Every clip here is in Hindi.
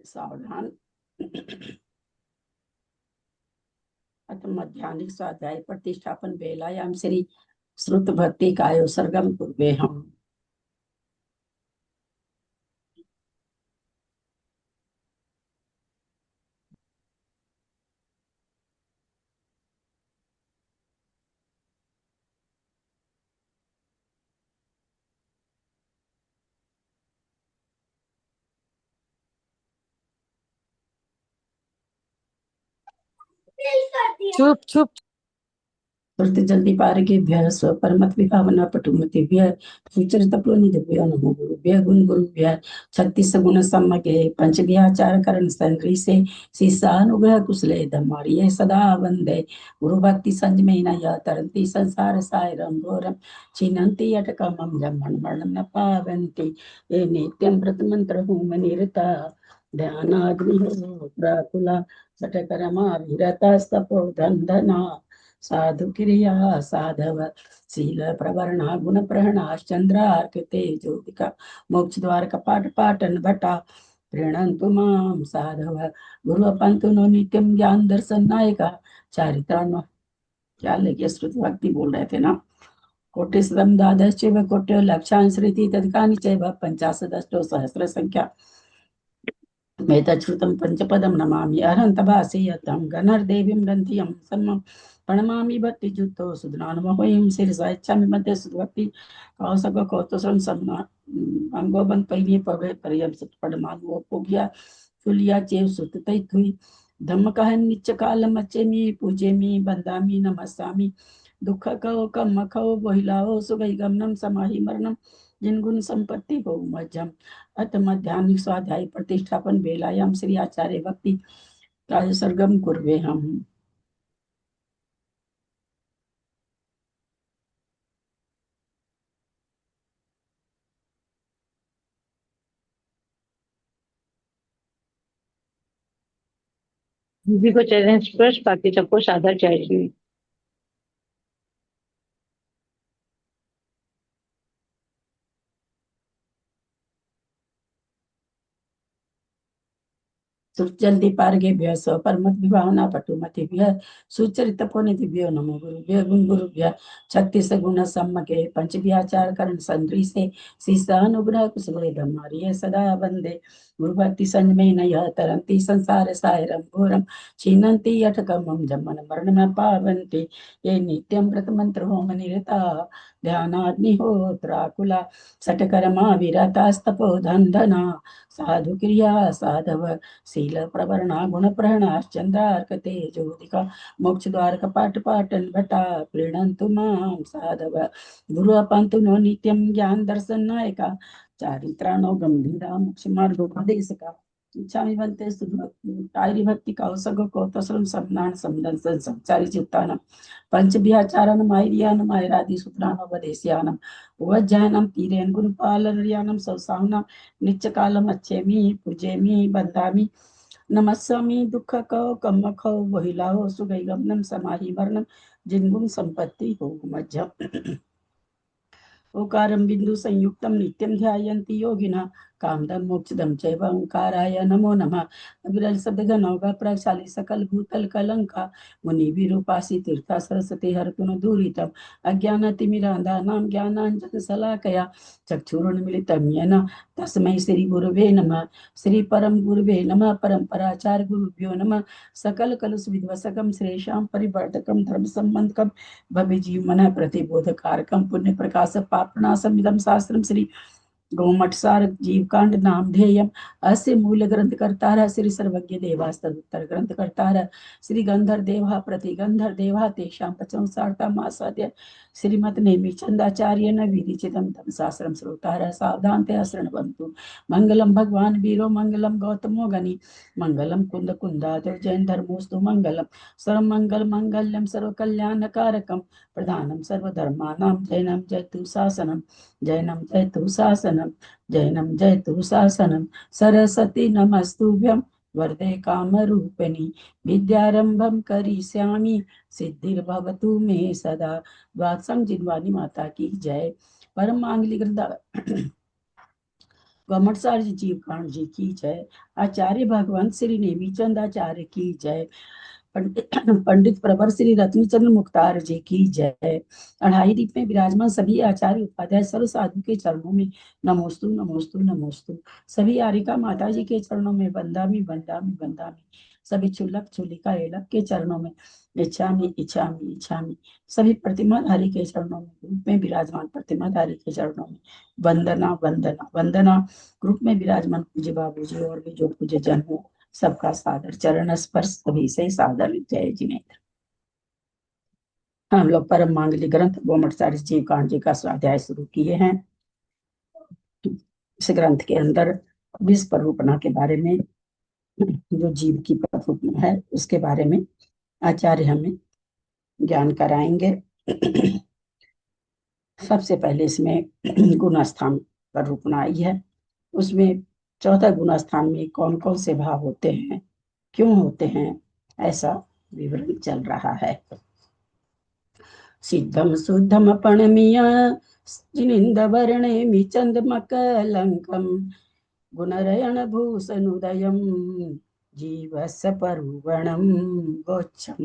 सावधान। अथ मध्याह्निक स्वाध्याय प्रतिष्ठापन वेलायाम श्री श्रुत भक्ति कायो सर्गम कुर्वे हम। चुप चुप। श्रुति जल्दी पारगेभ्यः स्वपरमत विभावना पटुमतिभ्यः सुचरितप्रोनिधिभ्यो नमो गुरुभ्यः गुण गुरुभ्यः छत्तीस गुण सम्मगे पंचभ्याचार करण संग्रही से शीशानुग्रह कुशले धम्मारिये सदा वंदे गुरु भक्ति संजमेन यः तरन्ति संसार सायरं घोरं छिन्नन्ति यटकमं जम्मन् मरणं न पावन्ति ये नित्यं व्रतमन्त्र होमनिरता ध्यानाग्निहो प्राकुला सटकरमाभिरतस्तपो धन्धना साधु क्रिया साधव शील प्रवरणा गुण प्रहणाश्चंद्रार्क तेजोदिका मोक्ष द्वार कपाट पाटन भटा प्रीणन्तु मां साधव गुरु पंतु नो नित्यम ज्ञान दर्शन नायका चारित्रानो। क्या लगे श्रुति भक्ति बोल रहे थे ना। कोटिशतम द्वादश कोट्यो लक्षांश्रिति तदकानि चैव पंचाशदष्टो सहस्र संख्या मेतच्छ्रुतं पंचपदं नमामि अहंतभासेयतं गणर्देवीं गन्धियं सम्मं प्रणमामि भक्तियुक्तो सुधनानुमहोयं शिरसा इच्छामि मध्ये सुभक्ति कौसग कौतुसं सम्मा अंगोबन पैनी पवे परियम सत्पडमागो पोगिया फुलिया चेव सुततै थुई धम्मकहन निच्च कालम अचेमि पूजेमि बंदामि नमस्सामि दुख कहो कम खो बोहिलाओ सुगई गमनम समाहि मरणम जिन गुण संपत्ति बहुमज्जम अथ मध्याह्निक स्वाध्याय प्रतिष्ठापन वेलायाम श्री आचार्य भक्ति राज सर्गम कुर्वे हम। दीदी को चरण स्पर्श बाकी सबको सादर चाहिए। सुचंति पारगेभ्यः स्वपरमत विभावना पटुमतिभ्यः सुचरितपोनिधिभ्यो नमो गुरुभ्यः गुण गुरुभ्यः छत्तीस गुण सम्मके पंचभ्याचार करण संद्री से शीशानुग्रह कुशले धम्मारिये सदा वंदे गुरु भक्ति संजमेन यः तरन्ति संसार सायरं घोरं छिन्नन्ति यठकमं जम्मन मरणं पावन्ति ये नित्यं व्रतमन्त्र होमनिरता ध्यानाग्निहोत्राकुला सटकरमा विरतास्तपो धन्धना साधु क्रिया साधव शील प्रवरणा गुण प्रहणाश्चंद्रार्क तेजोदिका मोक्ष द्वार कपाट पाटन भटा प्रीणन्तु मां साधव गुरु पंतु नो नित्यम ज्ञान दर्शन नायका चारित्राणो गंभीरा मोक्ष मार्गोपदेशका इच्छामि बनते सुधि भक्ति कौसग कौतसरम समनान समदंसन संचारी चित्तानम पंच विहाचारणम आयर्यानम आयरादि सूत्रानोपदेश्यानम उवज्जयनम तीरेन गुरुपालर्यानम सौसावनम निच्च कालम अच्छेमि पूजेमि बंदामि नमस्सामि दुख कहो कम खो बहिलाहो सुगई गमनम समाहि मरणम जिनगुण संपत्ति हो मज्जम ओकारं बिंदु संयुक्तं नित्यं ध्यायन्ति योगिनः कामदं मोक्षदं चैव ओंकाराय नमो नमः अविरल सद्गनौघ प्रशाली सकल भूतल कलंका मुनि विरूपासी तीर्थ सरस्वती हरतुन दूरितम अज्ञानतिमिरान्धानां ज्ञानाञ्जन शलाकया चक्षुरुन्मिलितं येन तस्मै श्री गुरुवे नमः श्री परम गुरुवे नमः परम्पराचार्य गुरुभ्यो नमः सकल कलुष विध्वसकं श्रेषां परिवर्तकं धर्म संबंधकं भव्य जीव मन प्रतिबोधकारकं पुण्य प्रकाश पापनाशम इदं शास्त्रम श्री गोमठसार जीवकांड नामधेयम अस्य मूल ग्रंथ कर्ता श्री सर्वज्ञ देवास्तर ग्रंथ कर्ता श्री गंधर देवा प्रतिगंधर देवा तेषां पचमसार्ता मासाद्य श्रीमत नेमि चंदाचार्य न विदिचितम तम शास्त्रम श्रोता सावधानतया शृण्वन्तु मंगलम भगवान वीरो मंगलम गौतमो गनि मंगलम कुंद कुंदाधर जैन धर्मोस्तु मंगलम सर्व मंगल मंगल्यम सर्व कल्याण कारकम प्रधानम सर्वधर्मानां जैनम जयतु शासनम जैनम जयतु शासनम जैनम जयतु शासनम सरस्वती नमस्तुभ्यं वरदे कामरूपिणी विद्यारंभम करिष्यामि सिद्धिर्भवतु मे सदा। द्वादशं जिनवानी माता की जय। परम मांगलिक गौमटसार जी जीव कांड जी की जय। आचार्य भगवंत श्री नेमीचंद आचार्य की जय। पंडित पंडित प्रवर श्री रत्नचंद्र मुख्तार जी की जय। अढ़ाई दीप में विराजमान सभी आचार्य उपाध्याय सर्व साधु के चरणों में नमोस्तु नमोस्तु नमोस्तु। सभी आरिका माता जी के चरणों में वंदामि वंदामि वंदामि। सभी चुल्लक चुलिका एलक के चरणों में इच्छामि इच्छामि इच्छामि। सभी प्रतिमा धारी के चरणों में, ग्रुप में विराजमान प्रतिमा धारी के चरणों में वंदना वंदना वंदना। ग्रुप में विराजमान पूज्य बाबू जी और भी जो पूज्य जन हो, सबका सादर चरण स्पर्श सभी से सादर जय जिनेन्द्र। हम लोग परम मांगलिक ग्रंथ गोमटसारी जीव कांड जी का स्वाध्याय शुरू किए हैं। इस ग्रंथ के अंदर विष परूपना के बारे में, जो जीव की परूपना है उसके बारे में आचार्य हमें ज्ञान कराएंगे। सबसे पहले इसमें गुणस्थान पर रूपना आई है। उसमें 14 गुणस्थान में कौन कौन से भाव होते हैं, क्यों होते हैं, ऐसा विवरण चल रहा है। सिद्धम शुद्धम पणमिया जिनिंद वर्णे चंद मकलंकम गुणरयण भूषणुदयम जीवस परुवणम गोच्छम।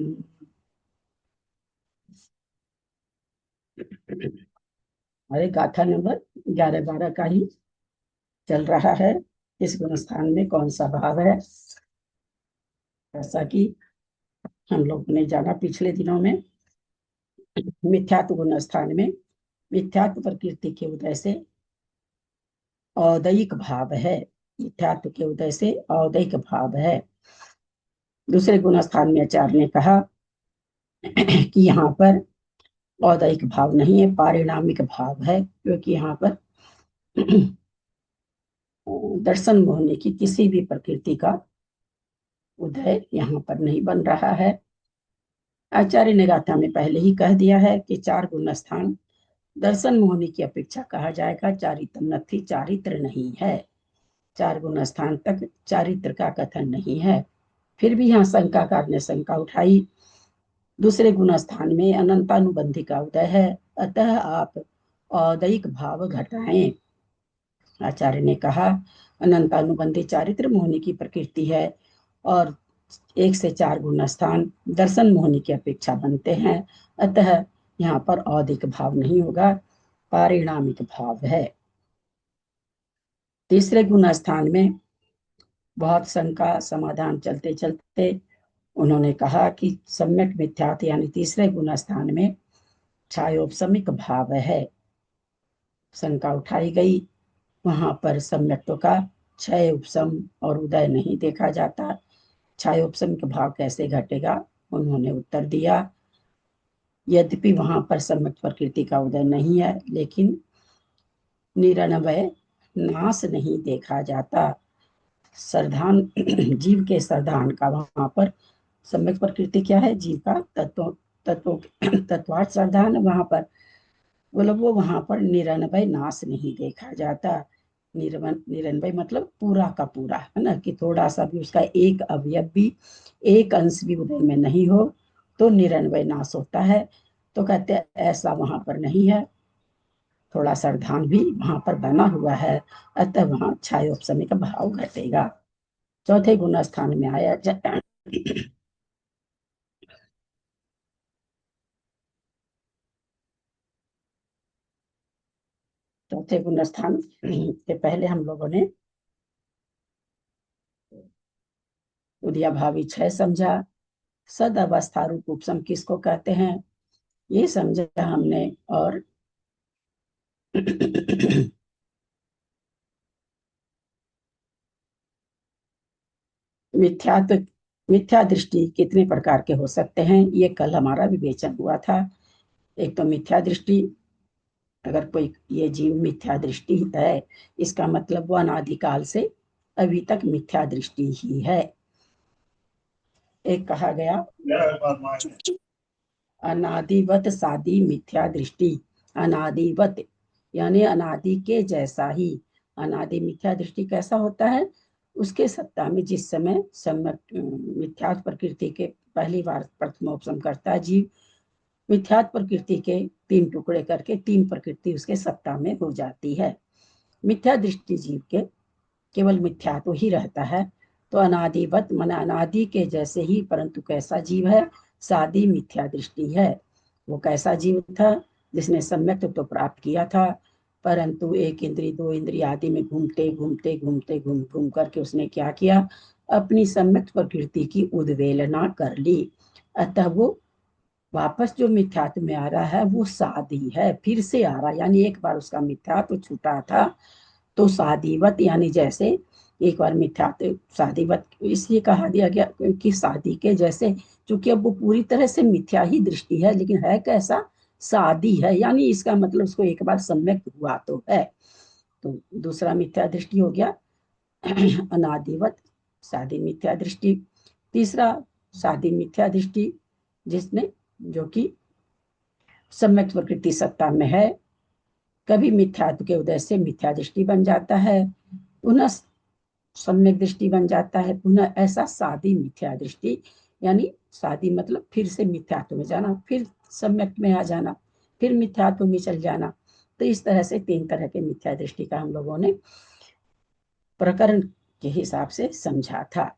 हमारे गाथा नंबर 11-12 का ही चल रहा है। इस गुणस्थान में कौन सा भाव है, जैसा कि हम लोग ने जाना पिछले दिनों में। मिथ्यात्व गुणस्थान में मिथ्यात्व प्रकृति के उदय से औदैहिक भाव है। मिथ्यात्व के उदय से औदैहिक भाव है। दूसरे गुणस्थान में आचार्य ने कहा कि यहाँ पर औदैहिक भाव नहीं है, पारिणामिक भाव है, क्योंकि यहाँ पर दर्शन मोहनी की किसी भी प्रकृति का उदय यहाँ पर नहीं बन रहा है। आचार्य ने गाथा में पहले ही कह दिया है कि 4 गुण स्थान दर्शन मोहनी की अपेक्षा कहा जाएगा। चारित्र नथी चारित्र नहीं है। 4 गुण स्थान तक चारित्र का कथन नहीं है। फिर भी यहाँ शंकाकार ने शंका उठाई। दूसरे गुण स्थान में अनंतानुबंधी का उदय है, अतः आप औदैहिक भाव घटाएं। आचार्य ने कहा अनंतानुबंधी चारित्र मोहनी की प्रकृति है और 1 से 4 गुण स्थान दर्शन मोहनी की अपेक्षा बनते हैं, अतः यहाँ पर औदिक भाव नहीं होगा, पारिणामिक भाव है। तीसरे गुण स्थान में बहुत शंका समाधान चलते चलते उन्होंने कहा कि सम्यक मिथ्यात् यानी तीसरे गुण स्थान में छायोपशमिक भाव है। शंका उठाई गई, वहां पर सम्यक्त्व का क्षय उपशम और उदय नहीं देखा जाता, छायोपशमिक भाव कैसे घटेगा। उन्होंने उत्तर दिया, यद्यपि वहां पर सम्यक प्रकृति का उदय नहीं है, लेकिन निरनवय नाश नहीं देखा जाता। सरधान जीव के सरधान का वहां पर सम्यक प्रकृति क्या है, जीव का तत्व तत्वार्थ सरधान वहां पर बोलो, वो वहां पर निरनवय नाश नहीं देखा जाता। निरनवय मतलब पूरा का पूरा, है ना, कि थोड़ा सा भी उसका एक अवयव भी, एक अंश भी उदय में नहीं हो तो निरनवय नाश होता है। तो कहते हैं ऐसा वहां पर नहीं है, थोड़ा सरधान भी वहां पर बना हुआ है, अतः वहां छायोपशमी का भाव घटेगा। चौथे गुण स्थान में आया चौथे गुण स्थान के पहले हम लोगों ने उदिया भावी क्षय समझा। सद अवस्था रूप उपशम किसको कहते हैं ये समझा हमने। और मिथ्यात्व मिथ्या दृष्टि कितने प्रकार के हो सकते हैं, ये कल हमारा विवेचन हुआ था। एक तो मिथ्या दृष्टि, अगर कोई ये जीव मिथ्या दृष्टि है, इसका मतलब वो अनादिकाल से अभी तक मिथ्या दृष्टि ही है। एक कहा गया अनादिवत सादी मिथ्या दृष्टि। अनादिवत यानी अनादि के जैसा ही। अनादि मिथ्या दृष्टि कैसा होता है, उसके सत्ता में जिस समय सम्यक मिथ्यात् प्रकृति के पहली बार प्रथमोपशम करता है जीव, मिथ्यात् प्रकृति के 3 टुकड़े करके 3 प्रकृति उसके सत्ता में हो जाती है। मिथ्या दृष्टि जीव के केवल मिथ्या तो ही रहता है। तो अनादिवत मन अनादि के जैसे ही, परंतु कैसा जीव है? सादी मिथ्या दृष्टि है। वो कैसा जीव था? जिसने सम्यक तो प्राप्त किया था, परंतु एक इंद्री दो इंद्री आदि में घूमते घूमते घूमते घूम घूम करके उसने क्या किया? अपनी सम्यक प्रकृति की उद्वेलना कर ली। अतः वो वापस जो मिथ्यात्व में आ रहा है वो सादी है, फिर से आ रहा, यानी एक बार उसका मिथ्यात्व छूटा था तो सादीवत, यानी जैसे एक बार मिथ्यात्व सादीवत इसलिए कहा दिया गया कि शादी के जैसे, क्योंकि अब वो पूरी तरह से मिथ्या ही दृष्टि है, लेकिन है कैसा? शादी है, यानी इसका मतलब उसको एक बार सम्यक हुआ तो है। तो दूसरा मिथ्या दृष्टि हो गया अनादिवत, शादी मिथ्या दृष्टि। तीसरा शादी मिथ्या दृष्टि, जिसने जो कि सम्यक प्रकृति सत्ता में है, कभी मिथ्यात्व के उदय से मिथ्या दृष्टि बन जाता है, पुनः सम्यक दृष्टि बन जाता है, पुनः ऐसा सादी मिथ्या दृष्टि, यानी सादी मतलब फिर से मिथ्यात्व में जाना, फिर सम्यक में आ जाना, फिर मिथ्यात्व में चल जाना। तो इस तरह से तीन तरह के मिथ्या दृष्टि का हम लोगों ने प्रकरण के हिसाब से समझा था।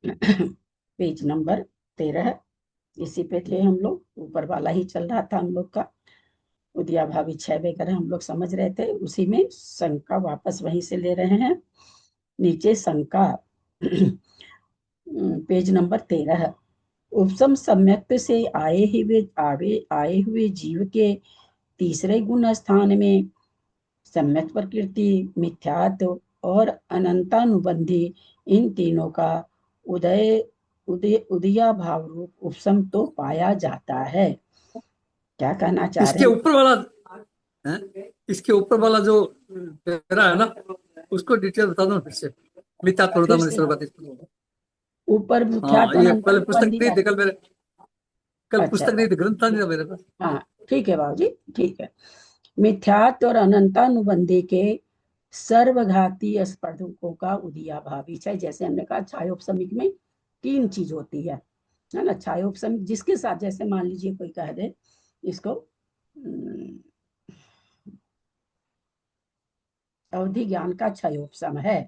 पेज नंबर 13, इसी पे थे हम लोग, ऊपर वाला ही चल रहा था हम लोग का, उदिया भावी छह वगैरह हम लोग समझ रहे थे, उसी में शंका वापस वहीं से ले रहे हैं। नीचे शंका पेज नंबर 13, उपसम सम्यक्त से आए हुए जीव के तीसरे गुण स्थान में सम्यक प्रकृति, मिथ्यात्व और अनंतानुबंधी, इन तीनों का उदय उदय उदया भाव रूप उपसम तो पाया जाता है। क्या कहना चाह रहे इसके हैं? ऊपर वाला इसके ऊपर वाला जो पैरा है ना, उसको डिटेल बता दो फिर से। मिथ्या फिर प्रवृत्ति से सर्वगत। ऊपर हाँ, मिथ्यात्व ये पहले पुस्तक अनंतानुबंधी नहीं है। थी, कल अच्छा, पुस्तक नहीं थी, ग्रंथ था नहीं था मेरे पास। हाँ ठीक है बाबू जी, ठीक है। मिथ्यात्व और अनंतानुबंधी के सर्वघाती स्पर्धकों का उदयाभावी है। जैसे हमने कहा छायोपसमिक में तीन चीज होती है ना? छायोपसमिक जिसके साथ, जैसे मान लीजिए कोई कह दे इसको अवधि ज्ञान का क्षयोपशम है,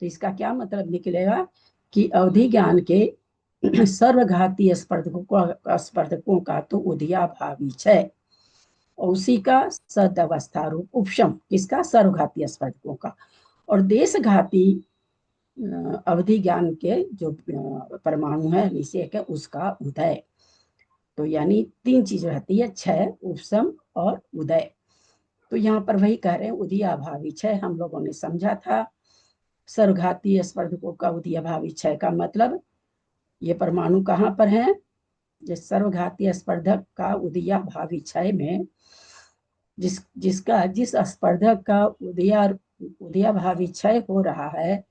तो इसका क्या मतलब निकलेगा कि अवधि ज्ञान के सर्वघाती स्पर्धकों का तो उदयाभावी है, और उसी का सदवस्था रूप उपशम, किसका? सर्वघाती स्पर्धकों का। और देशघाती अवधि ज्ञान के जो परमाणु है, निषेक है, उसका उदय। तो यानी तीन चीज रहती है, क्षय, उपशम और उदय। तो यहाँ पर वही कह रहे हैं, उदयाभावी क्षय हम लोगों ने समझा था। सर्वघाती स्पर्धकों का उदयाभावी क्षय का मतलब, ये परमाणु कहाँ पर है? जिस सर्वघाती स्पर्धक का उदयाभावी क्षय में जिस स्पर्धक का उदयाभावी क्षय हो रहा है,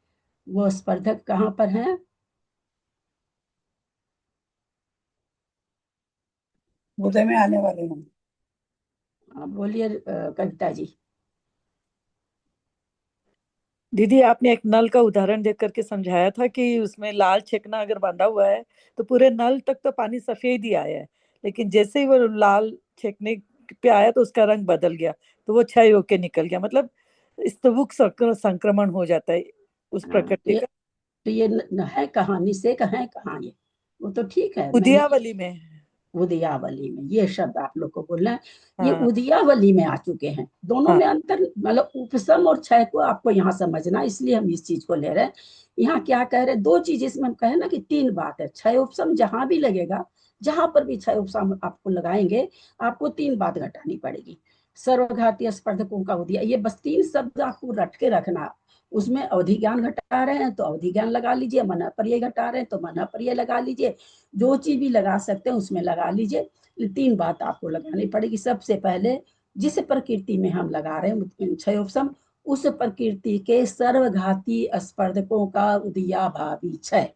वो स्पर्धक कहाँ पर है? उदय में आने वाले हैं। बोलिए कविता जी। दीदी, आपने एक नल का उदाहरण देख करके समझाया था कि उसमें लाल छेकना अगर बांधा हुआ है तो पूरे नल तक तो पानी सफेद ही आया है, लेकिन जैसे ही वो लाल छेकने पे आया तो उसका रंग बदल गया, तो वो क्षय होके निकल गया। मतलब स्तबुक संक्रमण हो जाता है उस हाँ, प्रकृति का। तो ये है कहानी से कहाँ, कहाँ ये? वो तो ठीक है, मैंने उदयावली में। उदयावली में ये शब्द आप लोग को बोलना है, ये हाँ उदयावली में आ चुके हैं। दोनों हाँ में अंतर, मतलब उपसम और क्षय को आपको यहाँ समझना, इसलिए हम इस चीज को ले रहे हैं। यहाँ क्या कह रहे हैं? दो चीज इसमें हम कहे ना कि तीन बात है। क्षय उपसम जहां भी लगेगा, जहां पर भी क्षय उपसम आपको लगाएंगे, आपको तीन बात घटानी पड़ेगी। सर्वघाती स्पर्धकों का उदय, ये बस तीन शब्द आपको रट के रखना। उसमें अवधि ज्ञान घटा रहे हैं तो अवधि ज्ञान लगा लीजिए, मन पर ये घटा रहे हैं तो मन पर ये लगा लीजिए, जो चीज भी लगा सकते हैं उसमें लगा लीजिए। तीन बात आपको लगानी पड़ेगी। सबसे पहले जिस प्रकृति में हम लगा रहे हैं क्षयोपम, उस प्रकृति के सर्वघाती स्पर्धकों का उदयाभावी क्षय,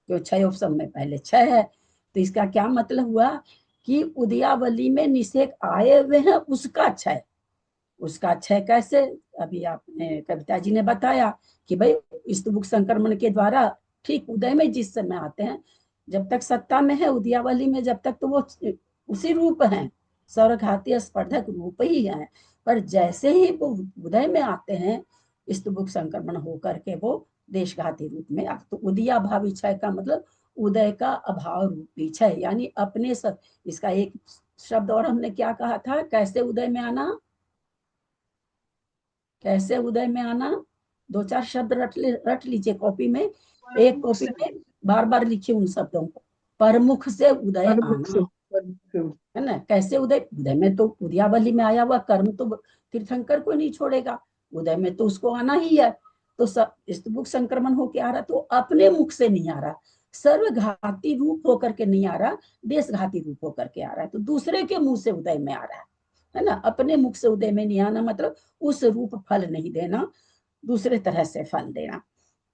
जो क्षयोपम में पहले क्षय है। तो इसका क्या मतलब हुआ कि उदयावली में निषेक आए हुए हैं, उसका क्षय। उसका क्षय कैसे? अभी आपने कविता जी ने बताया कि भाई स्तुमुख संक्रमण के द्वारा ठीक उदय में जिस समय आते हैं, जब तक सत्ता में है उदयावली में, जब तक तो वो उसी रूप है, सर्वघाती स्पर्धक रूप ही है, पर जैसे ही वो उदय में आते हैं स्तुभुक संक्रमण होकर के वो देशघाती रूप में आते। तो उदयाभावी क्षय का मतलब उदय का अभाव रूपी क्षय, यानी अपने इसका एक शब्द और हमने क्या कहा था, कैसे उदय में आना, कैसे उदय में आना, दो चार शब्द रट लीजिए कॉपी में, एक कॉपी में बार बार लिखिए उन शब्दों को। परमुख से उदय आना, है ना। कैसे उदय, उदय में तो उदयावली में आया हुआ कर्म तो तीर्थंकर को नहीं छोड़ेगा, उदय में तो उसको आना ही है। तो स्तुभुक संक्रमण होके आ रहा, तो अपने मुख से नहीं आ रहा, सर्वघाती रूप होकर के नहीं आ रहा, देशघाती रूप होकर के आ रहा है। तो दूसरे के मुंह से उदय में आ रहा है ना। अपने मुख से उदय में नहीं आना मतलब उस रूप फल नहीं देना, दूसरे तरह से फल देना,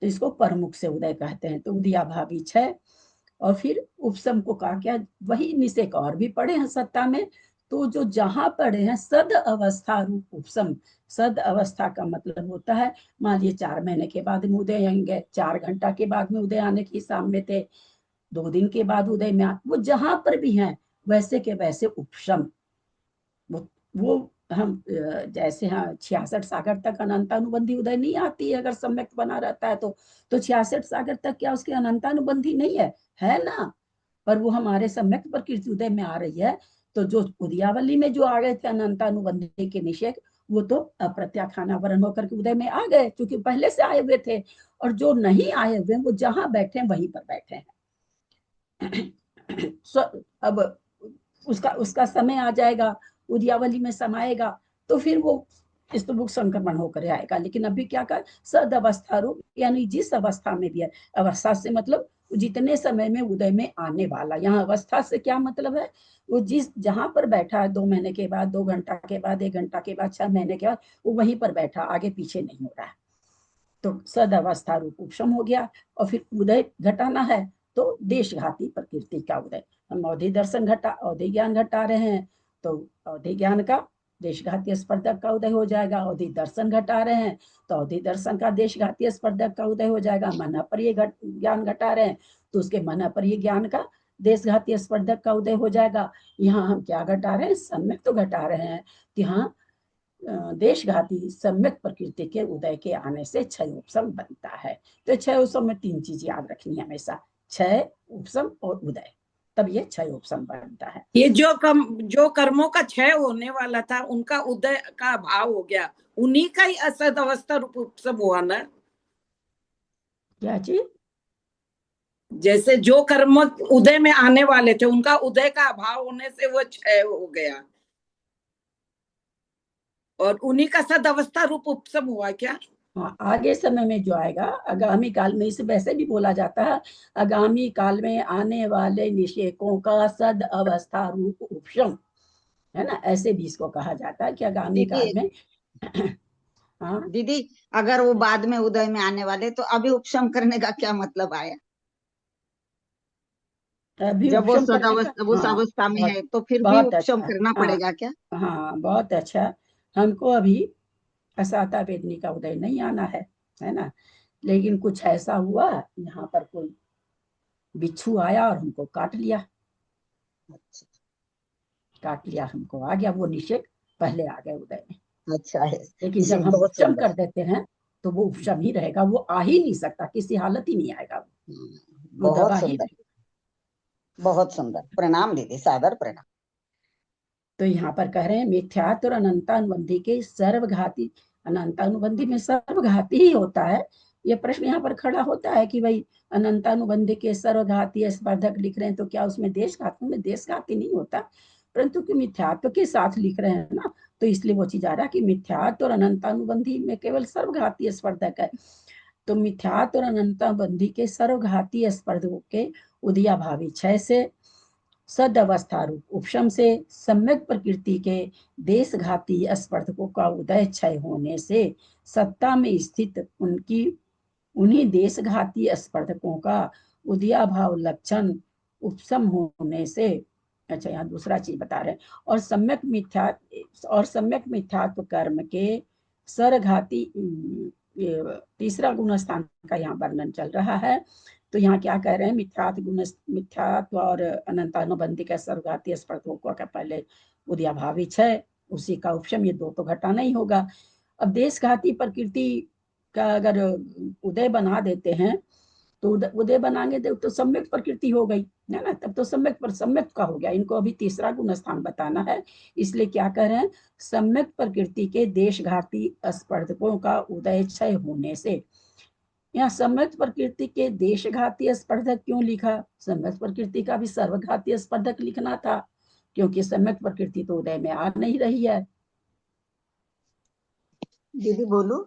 तो इसको परमुख से उदय कहते हैं। तो उदयाभावी क्षय। और फिर उपसम को कहा क्या, वही निषेक और भी पढ़े हैं सत्ता में, तो जो जहां पढ़े हैं सद अवस्था रूप उपसम, सद अवस्था का मतलब होता है, मान लीजिए 4 महीने के बाद में उदय आएंगे, 4 घंटा के बाद में उदय आने की हिसाब में थे, 2 दिन के बाद उदय में वो जहां पर भी हैं वैसे के वैसे उपशम, वो हम जैसे हाँ 66 सागर तक अनंतानुबंधी उदय नहीं आती है अगर सम्यक बना रहता है तो 66 सागर तक क्या उसकी अनंतानुबंधी नहीं है ना, पर वो हमारे सम्यक प्रकृति उदय में आ रही है। तो जो उदयावली में जो आ गए थे अनंतानुबंधी के निषेक, वो तो अप्रत्याख्याना वरण होकर के उदय में आ गए, क्योंकि पहले से आए हुए थे। और जो नहीं आए हुए वो जहां बैठे वहीं पर बैठे हैं। अब उसका उसका समय आ जाएगा, उदयावली में समाएगा, तो फिर वो स्तुभुक संक्रमण होकर आएगा। लेकिन अभी क्या कर, सद अवस्था रूप, यानी जिस अवस्था में भी है, अवस्था से मतलब जितने समय में उदय में आने वाला, यहाँ अवस्था से क्या मतलब है, वो जिस जहां पर बैठा है 2 महीने के बाद, 2 घंटा के बाद, 1 घंटा के बाद, 6 महीने के बाद, वो वहीं पर बैठा, आगे पीछे नहीं हो रहा है। तो सद अवस्था रूप उपशम हो गया। और फिर उदय घटाना है तो देशघाती प्रकृति का उदय, हम अवधि दर्शन घटा, अवधि ज्ञान घटा रहे हैं, तो अवधि ज्ञान का देशघाती स्पर्धक का उदय हो जाएगा। अवधि दर्शन घटा रहे हैं तो अवधि दर्शन का देशघाती स्पर्धक का उदय हो जाएगा। मन अपरिय ज्ञान घटा रहे हैं तो उसके मन अपरिय ज्ञान का देशघाती स्पर्धक का उदय हो जाएगा। यहाँ हम क्या घटा रहे हैं, सम्यक तो घटा रहे हैं कि हाँ देशघाती सम्यक प्रकृति के उदय के आने से क्षय उपशम बनता है। तो क्षय उपशम में 3 चीज याद रखनी है हमेशा, क्षय उपशम और उदय, तब ये क्षय उपशम बनता है। ये जो कर्मों का क्षय होने वाला था उनका उदय का अभाव हो गया, उन्हीं का ही असद अवस्था रूप उपशम हुआ ना। क्या चीज, जैसे जो कर्म उदय में आने वाले थे उनका उदय का अभाव होने से वो क्षय हो गया, और उन्हीं का सद अवस्था रूप उपशम हुआ क्या। हाँ आगे समय में जो आएगा आगामी काल में, इसे वैसे भी बोला जाता है आगामी काल में आने वाले निषेकों का सद अवस्था रूप उपशम, है ना, ऐसे भी इसको कहा जाता है कि आगामी काल में। हाँ दीदी, अगर वो बाद में उदय में आने वाले तो अभी उपशम करने का क्या मतलब आया, अभी जब वो उपशम करने का, उस हाँ अवस्था में है तो फिर भी बहुत उपशम अच्छा, करना हाँ पड़ेगा क्या। हाँ बहुत अच्छा। हमको अभी असाता वेदनी का उदय नहीं आना है ना, लेकिन कुछ ऐसा हुआ यहाँ पर कोई बिच्छू आया और हमको काट लिया, काट लिया हमको, आ गया वो निषेक, पहले आ गए उदय में। अच्छा है, लेकिन जब हम बहुत उपशम सुंदर। कर देते हैं तो वो उपशम ही रहेगा, वो आ ही नहीं सकता, किसी हालत ही नहीं आएगा, वो दबा बहुत ही सुंदर, रहेगा। बहुत सुंदर, प्रणाम दीदी, सादर प्रणाम। तो यहाँ पर कह रहे हैं मिथ्यात्व और अनंतानुबंधी के सर्वघाती, अनंतानुबंधी में सर्वघाती ही होता है। ये प्रश्न यहाँ पर खड़ा होता है कि भाई अनंतानुबंधी के सर्वघाती स्पर्धक लिख रहे हैं तो क्या उसमें देशघाती, में देशघाती नहीं होता, परंतु कि मिथ्यात्व के साथ लिख रहे हैं ना, तो इसलिए वो चीज आ रहा है कि मिथ्यात्व और अनंतानुबंधी में केवल सर्वघाती स्पर्धक है। तो मिथ्यात्व और अनंतानुबंधी के सर्वघाती स्पर्धकों के उदयाभावी क्षय से, सद अवस्था रूप उपशम से, सम्यक प्रकृति के देशघाती स्पर्धकों का उदय क्षय होने से, सत्ता में स्थित उन्हीं देशघाती स्पर्धकों का उदयाभाव लक्षण उपशम होने से, अच्छा यहाँ दूसरा चीज बता रहे हैं, और सम्यक मिथ्यात्व कर्म के सरघाती, तीसरा गुण स्थान का यहाँ वर्णन चल रहा है। तो यहाँ क्या कह रहे हैं, मिथ्यात्व और अनंतानुबंधी का सर्वघाती स्पर्धकों का पहले उदयाभावी क्षय, उसी का उपशम, ये दो तो घटाना ही होगा। अब देशघाती प्रकृति का अगर उदय बना देते हैं तो उदय बनाएंगे तो सम्यक प्रकृति हो गई है ना, तब तो सम्यक पर सम्यक का हो गया। इनको अभी तीसरा गुण स्थान बताना है, इसलिए क्या कह रहे हैं, सम्यक प्रकृति के देशघाती स्पर्धकों का उदय क्षय होने से। यहाँ सम्यक प्रकृति के देशघाती स्पर्धक क्यों लिखा, सम्यक प्रकृति का भी सर्वघाती स्पर्धक लिखना था, क्योंकि सम्यक प्रकृति तो उदय में आ नहीं रही है। दीदी बोलू,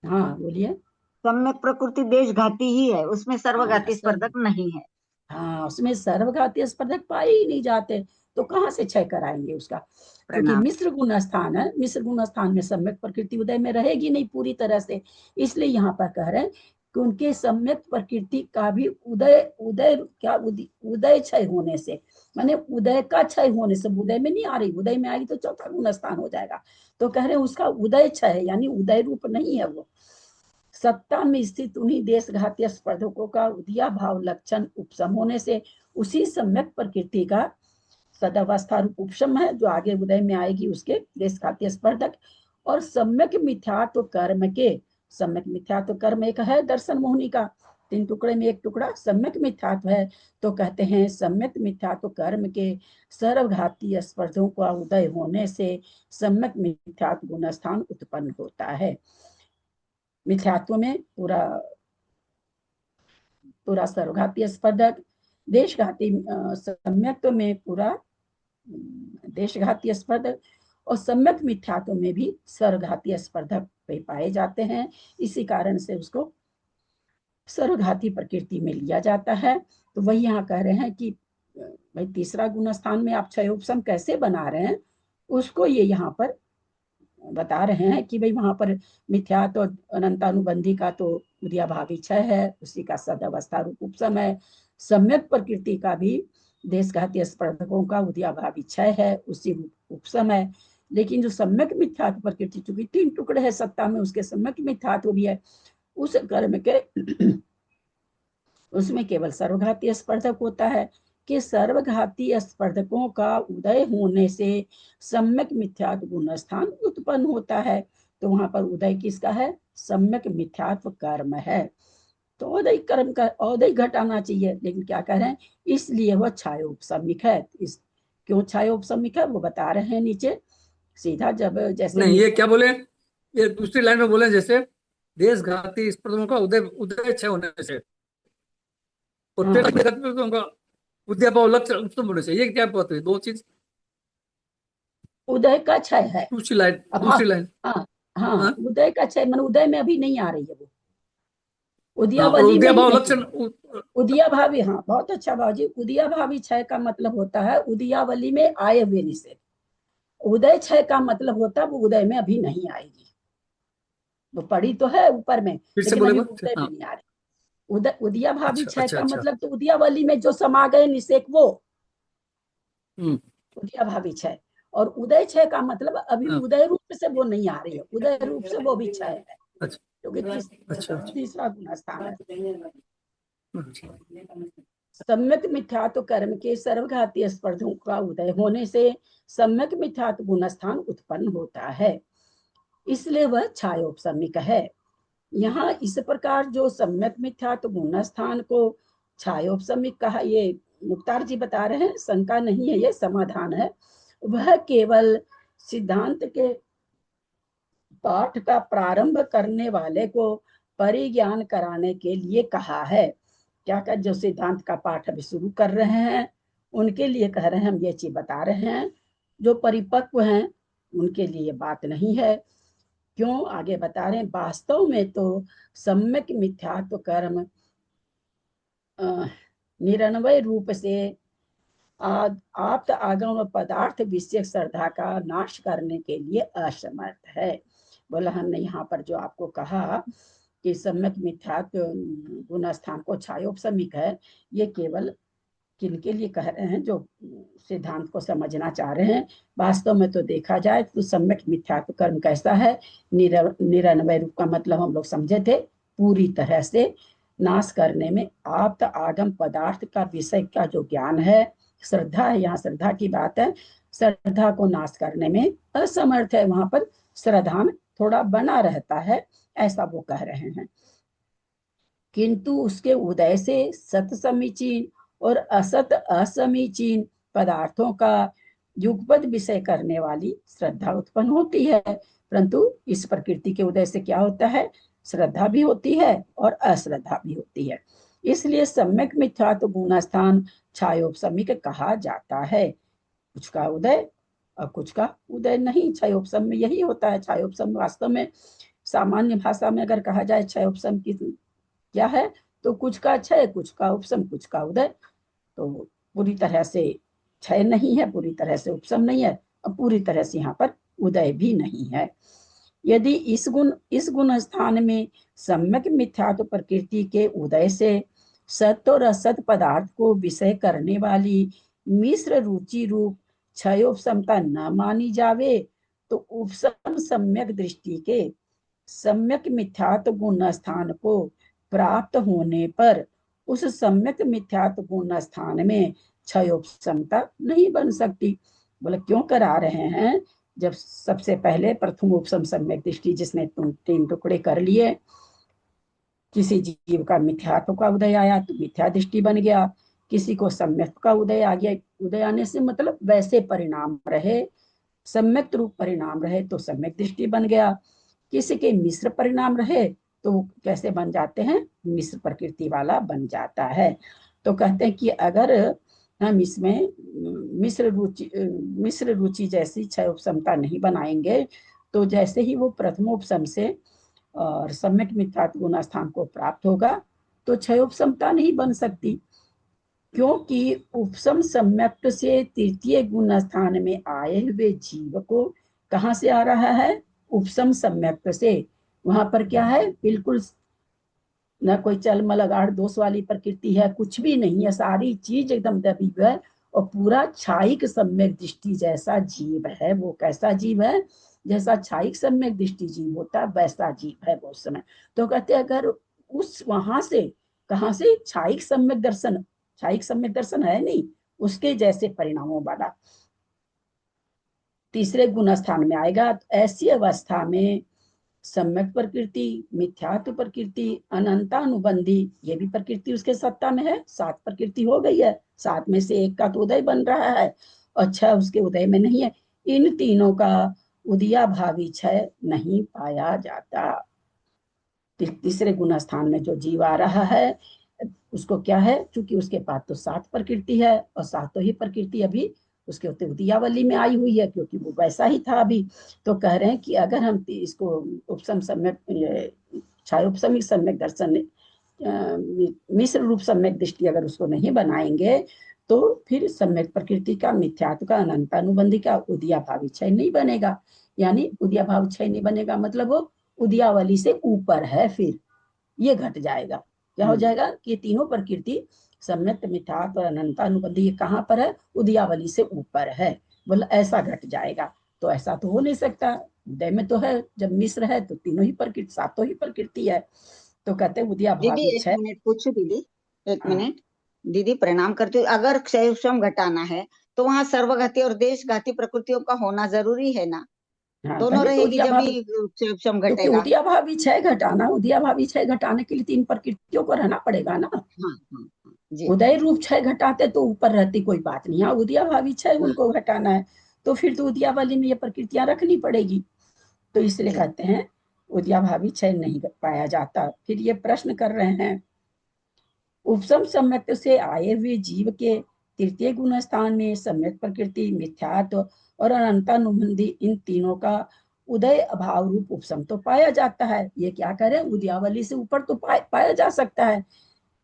हाँ बोलिए। सम्यक प्रकृति देशघाती ही है, उसमें सर्वघाती हाँ, स्पर्धक नहीं है। हाँ, उसमें सर्वघाती स्पर्धक पाए ही नहीं जाते, तो कहाँ से क्षय कराएंगे उसका, क्योंकि प्रणाम। मिश्र गुण स्थान है, मिश्र गुण स्थान में सम्यक प्रकृति उदय में रहेगी नहीं पूरी तरह से। इसलिए यहाँ पर कह रहे हैं कि उनके सम्यक प्रकृति का भी उदय उदय क्या उदय क्षय होने से, माने उदय का क्षय होने से, उदय में नहीं आ रही, उदय में आएगी तो चौथा गुण स्थान हो जाएगा। तो कह रहे हैं उसका उदय क्षय यानी उदय रूप नहीं है वो। सत्ता में स्थित उन्हीं देशघाती स्पर्धकों का उदया भाव लक्षण उपशम होने से, उसी सम्यक प्रकृति का सदावस्था रूप उपशम है जो आगे उदय में आएगी उसके देशघाती स्पर्धक। और सम्यक मिथ्यात्व कर्म के, सम्यक मिथ्यात्व कर्म एक है दर्शन मोहिनी का, 3 टुकड़े में 1 टुकड़ा सम्यक मिथ्यात्व है, तो कहते हैं सम्यक मिथ्यात्व कर्म के सर्वघाती स्पर्धों का उदय होने से सम्यक मिथ्यात्व गुण स्थान उत्पन्न होता है। मिथ्यात्व में पूरा पूरा सर्वघाती स्पर्धक, देशघाती सम्यक्त्व में पूरा देशघाती स्पर्धक, और सम्यक मिथ्यात्व में भी सर्वघाती स्पर्धक पाए जाते हैं। इसी कारण से उसको सर्वघाती प्रकृति में लिया जाता है। तो वही यहाँ कह रहे हैं कि भाई तीसरा गुण स्थान में आप क्षयोपशम कैसे बना रहे हैं, उसको ये यहाँ पर बता रहे हैं कि भाई वहां पर मिथ्यात और अनंतानुबंधी का तो उदयाभावी क्षय है, उसी का सदावस्था रूप उपशम है। सम्यक प्रकृति का भी देशघाती स्पर्धकों का उदयाभावी क्षय है, उसी उपशम है। लेकिन जो सम्यक मिथ्यात्व प्रकृति, चूंकि 3 टुकड़े है सत्ता में, उसके सम्यक मिथ्यात्व भी है, उस कर्म के उसमें केवल सर्वघाती स्पर्धक होता है कि सर्वघाती स्पर्धकों का उदय होने से सम्यक मिथ्यात्व गुण स्थान उत्पन्न होता है। तो वहां पर उदय किसका है, सम्यक मिथ्यात्व कर्म है। तो औदय कर्म का औदय घटाना चाहिए, लेकिन क्या कह रहे हैं, इसलिए वह छायोपशमिक है। इस क्यों छायोपशमिक है वो बता रहे हैं नीचे सीधा। जब जैसे नहीं, ये क्या बोले, ये दूसरी लाइन में बोले जैसे देशघाती स्पर्धकों का उदय उदय क्षय होने से, और हाँ, देशघाती का उद्यापा लक्ष्य उत्तम होने से, ये क्या बात है, 2 चीज। उदय का क्षय है दूसरी लाइन, अब। दूसरी लाइन। हाँ हाँ, हाँ? उदय का क्षय मन उदय में अभी नहीं आ रही है वो, और उदयावली में ही उद्याभाव नहीं लक्षण है। उदयाभावी, हाँ बहुत अच्छा बाबूजी, उदयाभावी क्षय का मतलब होता है उदयावली में आए हुए निषेध। उदय क्षय का मतलब होता है वो उदय में अभी नहीं आएगी, वो पड़ी तो है ऊपर में, फिर से लेकिन बोले अभी बात। उदय में हाँ, नहीं आ रही। उदयाभावी अच्छा क्षय अच्छा का अच्छा। मतलब तो उदयावली में जो समा गए निषेक वो हम्म। उदयाभावी क्षय। और उदय क्षय का मतलब अभी हाँ, उदय रूप से वो नहीं आ रही है, उदय रूप से वो भी क्षय है, अच्छा क्योंकि अच्छा तीसरा गुण स्थान है। अच्छा। सम्यक मिथ्यात्व कर्म के सर्वघाती स्पर्धों का उदय होने से सम्यक मिथ्यात्व गुण स्थान उत्पन्न होता है, इसलिए वह छायोपशमिक है। यहाँ इस प्रकार जो सम्यक मिथ्यात्व गुण स्थान को छायोपशमिक कहा, ये मुक्तार जी बता रहे हैं, शंका नहीं है, ये समाधान है। वह केवल सिद्धांत के पाठ का प्रारंभ करने वाले को परिज्ञान कराने के लिए कहा है। क्या कर, जो सिद्धांत का पाठ अभी शुरू कर रहे हैं उनके लिए कह रहे हैं, हम ये चीज बता रहे हैं। जो परिपक्व हैं उनके लिए बात नहीं है। क्यों, आगे बता रहे हैं, वास्तव में तो सम्यक मिथ्यात्व कर्म निरन्वय रूप से आप्त आगम और पदार्थ विषय श्रद्धा का नाश करने के लिए असमर्थ है। बोला हमने यहाँ पर जो आपको कहा कि सम्यक मिथ्यात्व गुण स्थान को छायोपशमिक है, ये केवल किनके लिए कह रहे हैं, जो सिद्धांत को समझना चाह रहे हैं। वास्तव में तो देखा जाए तो सम्यक मिथ्यात्व कर्म कैसा है, निरन्वय रूप का मतलब हम लोग समझे थे, पूरी तरह से नाश करने में आप्त आगम पदार्थ का विषय का जो ज्ञान है, श्रद्धा है, यहाँ श्रद्धा की बात है, श्रद्धा को नाश करने में असमर्थ है, वहां पर श्रद्धा में थोड़ा बना रहता है, ऐसा वो कह रहे हैं। किंतु उसके उदय से सत समीचीन और असत असमीचीन पदार्थों का युगपद विषय करने वाली श्रद्धा उत्पन्न होती है। परंतु इस प्रकृति के उदय से क्या होता है, श्रद्धा भी होती है और अश्रद्धा भी होती है। इसलिए सम्यक मिथ्यात्व गुणस्थान छायोपशमिक कहा जाता है। कुछ का उदय और कुछ का उदय नहीं। छायोपशम में यही होता है। छायोपशम वास्तव में सामान्य भाषा में अगर कहा जाए छायोपशम की क्या है, तो कुछ का क्षय, कुछ का उपशम, कुछ का उदय। तो पूरी तरह से क्षय नहीं है, पूरी तरह से उपशम नहीं है, और पूरी तरह से यहाँ पर उदय भी नहीं है। यदि इस गुण स्थान में सम्यक मिथ्यात्व प्रकृति के उदय से सत्य और असत पदार्थ को विषय करने वाली मिश्र रुचि रूप क्षयोपशमता न मानी जावे, तो उपशम सम्यक दृष्टि के सम्यक मिथ्यात्व गुण स्थान को प्राप्त होने पर उस सम्यक मिथ्यात्व गुण स्थान में क्षयोपशमता नहीं बन सकती। बोले क्यों करा रहे हैं, जब सबसे पहले प्रथम उपशम सम्यक दृष्टि जिसने तीन टुकड़े कर लिए, किसी जीव का मिथ्यात्व का उदय आया तो मिथ्या दृष्टि बन गया, किसी को सम्यक का उदय आ गया, उदय आने से मतलब वैसे परिणाम रहे, सम्यक रूप परिणाम रहे तो सम्यक दृष्टि बन गया, किसी के मिश्र परिणाम रहे तो कैसे बन जाते हैं, मिश्र प्रकृति वाला बन जाता है। तो कहते हैं कि अगर हम इसमें मिश्र रुचि जैसी क्षय उपशमता नहीं बनाएंगे, तो जैसे ही वो प्रथमोपशम से और सम्यक मिथ्यात्व गुण स्थान को प्राप्त होगा तो क्षयोपशमता नहीं बन सकती, क्योंकि उपशम सम्यक से तृतीय गुण स्थान में आए हुए जीव को कहां से आ रहा है, उपशम सम्यक से। वहां पर क्या है, बिल्कुल न कोई चल मलगाड़ दोष वाली प्रकृति है, कुछ भी नहीं है, सारी चीज एकदम दबी है, और पूरा क्षायिक सम्यक दृष्टि जैसा जीव है। वो कैसा जीव है, जैसा क्षायिक सम्यक दृष्टि जीव होता है वैसा जीव है वो उस समय। तो कहते हैं अगर उस वहां से, कहां से, क्षायिक सम्यक दर्शन, क्षायिक सम्यक दर्शन है नहीं, उसके जैसे परिणामों वाला तीसरे गुण स्थान में आएगा। तो ऐसी अवस्था में सम्यक प्रकृति, मिथ्यात्व प्रकृति, अनंतानुबंधी, ये भी प्रकृति उसके सत्ता में है, 7 प्रकृति हो गई है, 7 में से 1 का तो उदय बन रहा है और 6 उसके उदय में नहीं है। इन तीनों का उदयाभावी क्षय नहीं पाया जाता। तीसरे गुण स्थान में जो जीव आ रहा है उसको क्या है, क्योंकि उसके पास तो 7 प्रकृति है और 7 ही प्रकृति अभी उसके उदयावली में आई हुई है, क्योंकि वो वैसा ही था अभी। तो कह रहे हैं कि अगर हम इसको उपशम सम्यक क्षयोपशमिक सम्यक दर्शन मिश्र रूप सम्यक दृष्टि अगर उसको नहीं बनाएंगे, तो फिर सम्यक प्रकृति का, मिथ्यात्व का, अनंतानुबंधी का उदयाभावी क्षय नहीं बनेगा। यानी उदयाभाव क्षय नहीं बनेगा मतलब वो उदयावली से ऊपर है, फिर ये घट जाएगा। क्या हो जाएगा कि तीनों प्रकृति सम्यक, मिथ्यात्व और अनंतानुबंधी ये कहाँ पर है, उदयावली से ऊपर है। बोला ऐसा घट जाएगा, तो ऐसा तो हो नहीं सकता। उदय में तो है, जब मिश्र है तो तीनों ही प्रकृति, 7 ही प्रकृति है। तो कहते हैं दीदी उदयाभावी एक क्षय। मिनट पूछू दीदी, एक हाँ। मिनट। दीदी प्रणाम करती हूँ। अगर क्षय उपशम घटाना है तो वहाँ सर्वघाती और देशघाती प्रकृतियों का होना जरूरी है ना, हाँ, दोनों तभी तो रहेगी जब उदयाभावी, भी क्षय उपशम क्योंकि घटेगा। उदयाभावी क्षय घटाना, उदयाभावी क्षय घटाने के लिए 3 प्रकृतियों को रहना पड़ेगा ना। हाँ हाँ हाँ जी उदय रूप क्षय घटाते तो ऊपर रहती कोई बात नहीं, हाँ उदयाभावी क्षय हाँ उनको घटाना है तो फिर तो उदयावली में ये प्रकृतियां रखनी पड़ेगी। तो इसलिए जी कहते हैं उदयाभावी क्षय नहीं पाया जाता। फिर ये प्रश्न कर रहे हैं, उपशम सम्यक से आए हुए जीव के तृतीय गुण स्थान में सम्यक प्रकृति, मिथ्यात्व और अनंतानुबंधी, इन तीनों का उदय अभाव रूप उपशम तो पाया जाता है। ये क्या करें, उदयावली से ऊपर तो पाया जा सकता है।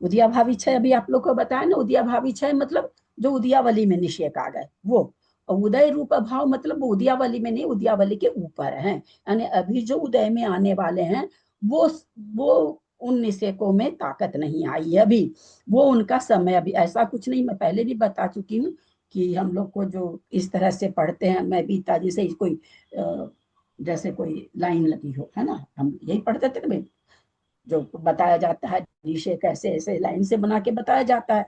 उदयाभावी क्षय अभी आप लोग को बताया ना, उदयाभावी क्षय मतलब जो उदयावली में निषेक आ गए वो, और उदय रूप अभाव मतलब वो उदयावली में नहीं, उदयावली के ऊपर है। यानी अभी जो उदय में आने वाले हैं वो उन निषेकों में ताकत नहीं आई है अभी, वो उनका समय अभी। ऐसा कुछ नहीं, मैं पहले भी बता चुकी हूँ कि हम लोग को जो इस तरह से पढ़ते हैं, मैं भी ताजी से कोई जैसे कोई लाइन लगी हो, है ना, हम यही पढ़ते थे ना, जो बताया जाता है नीचे कैसे ऐसे लाइन से बना के बताया जाता है।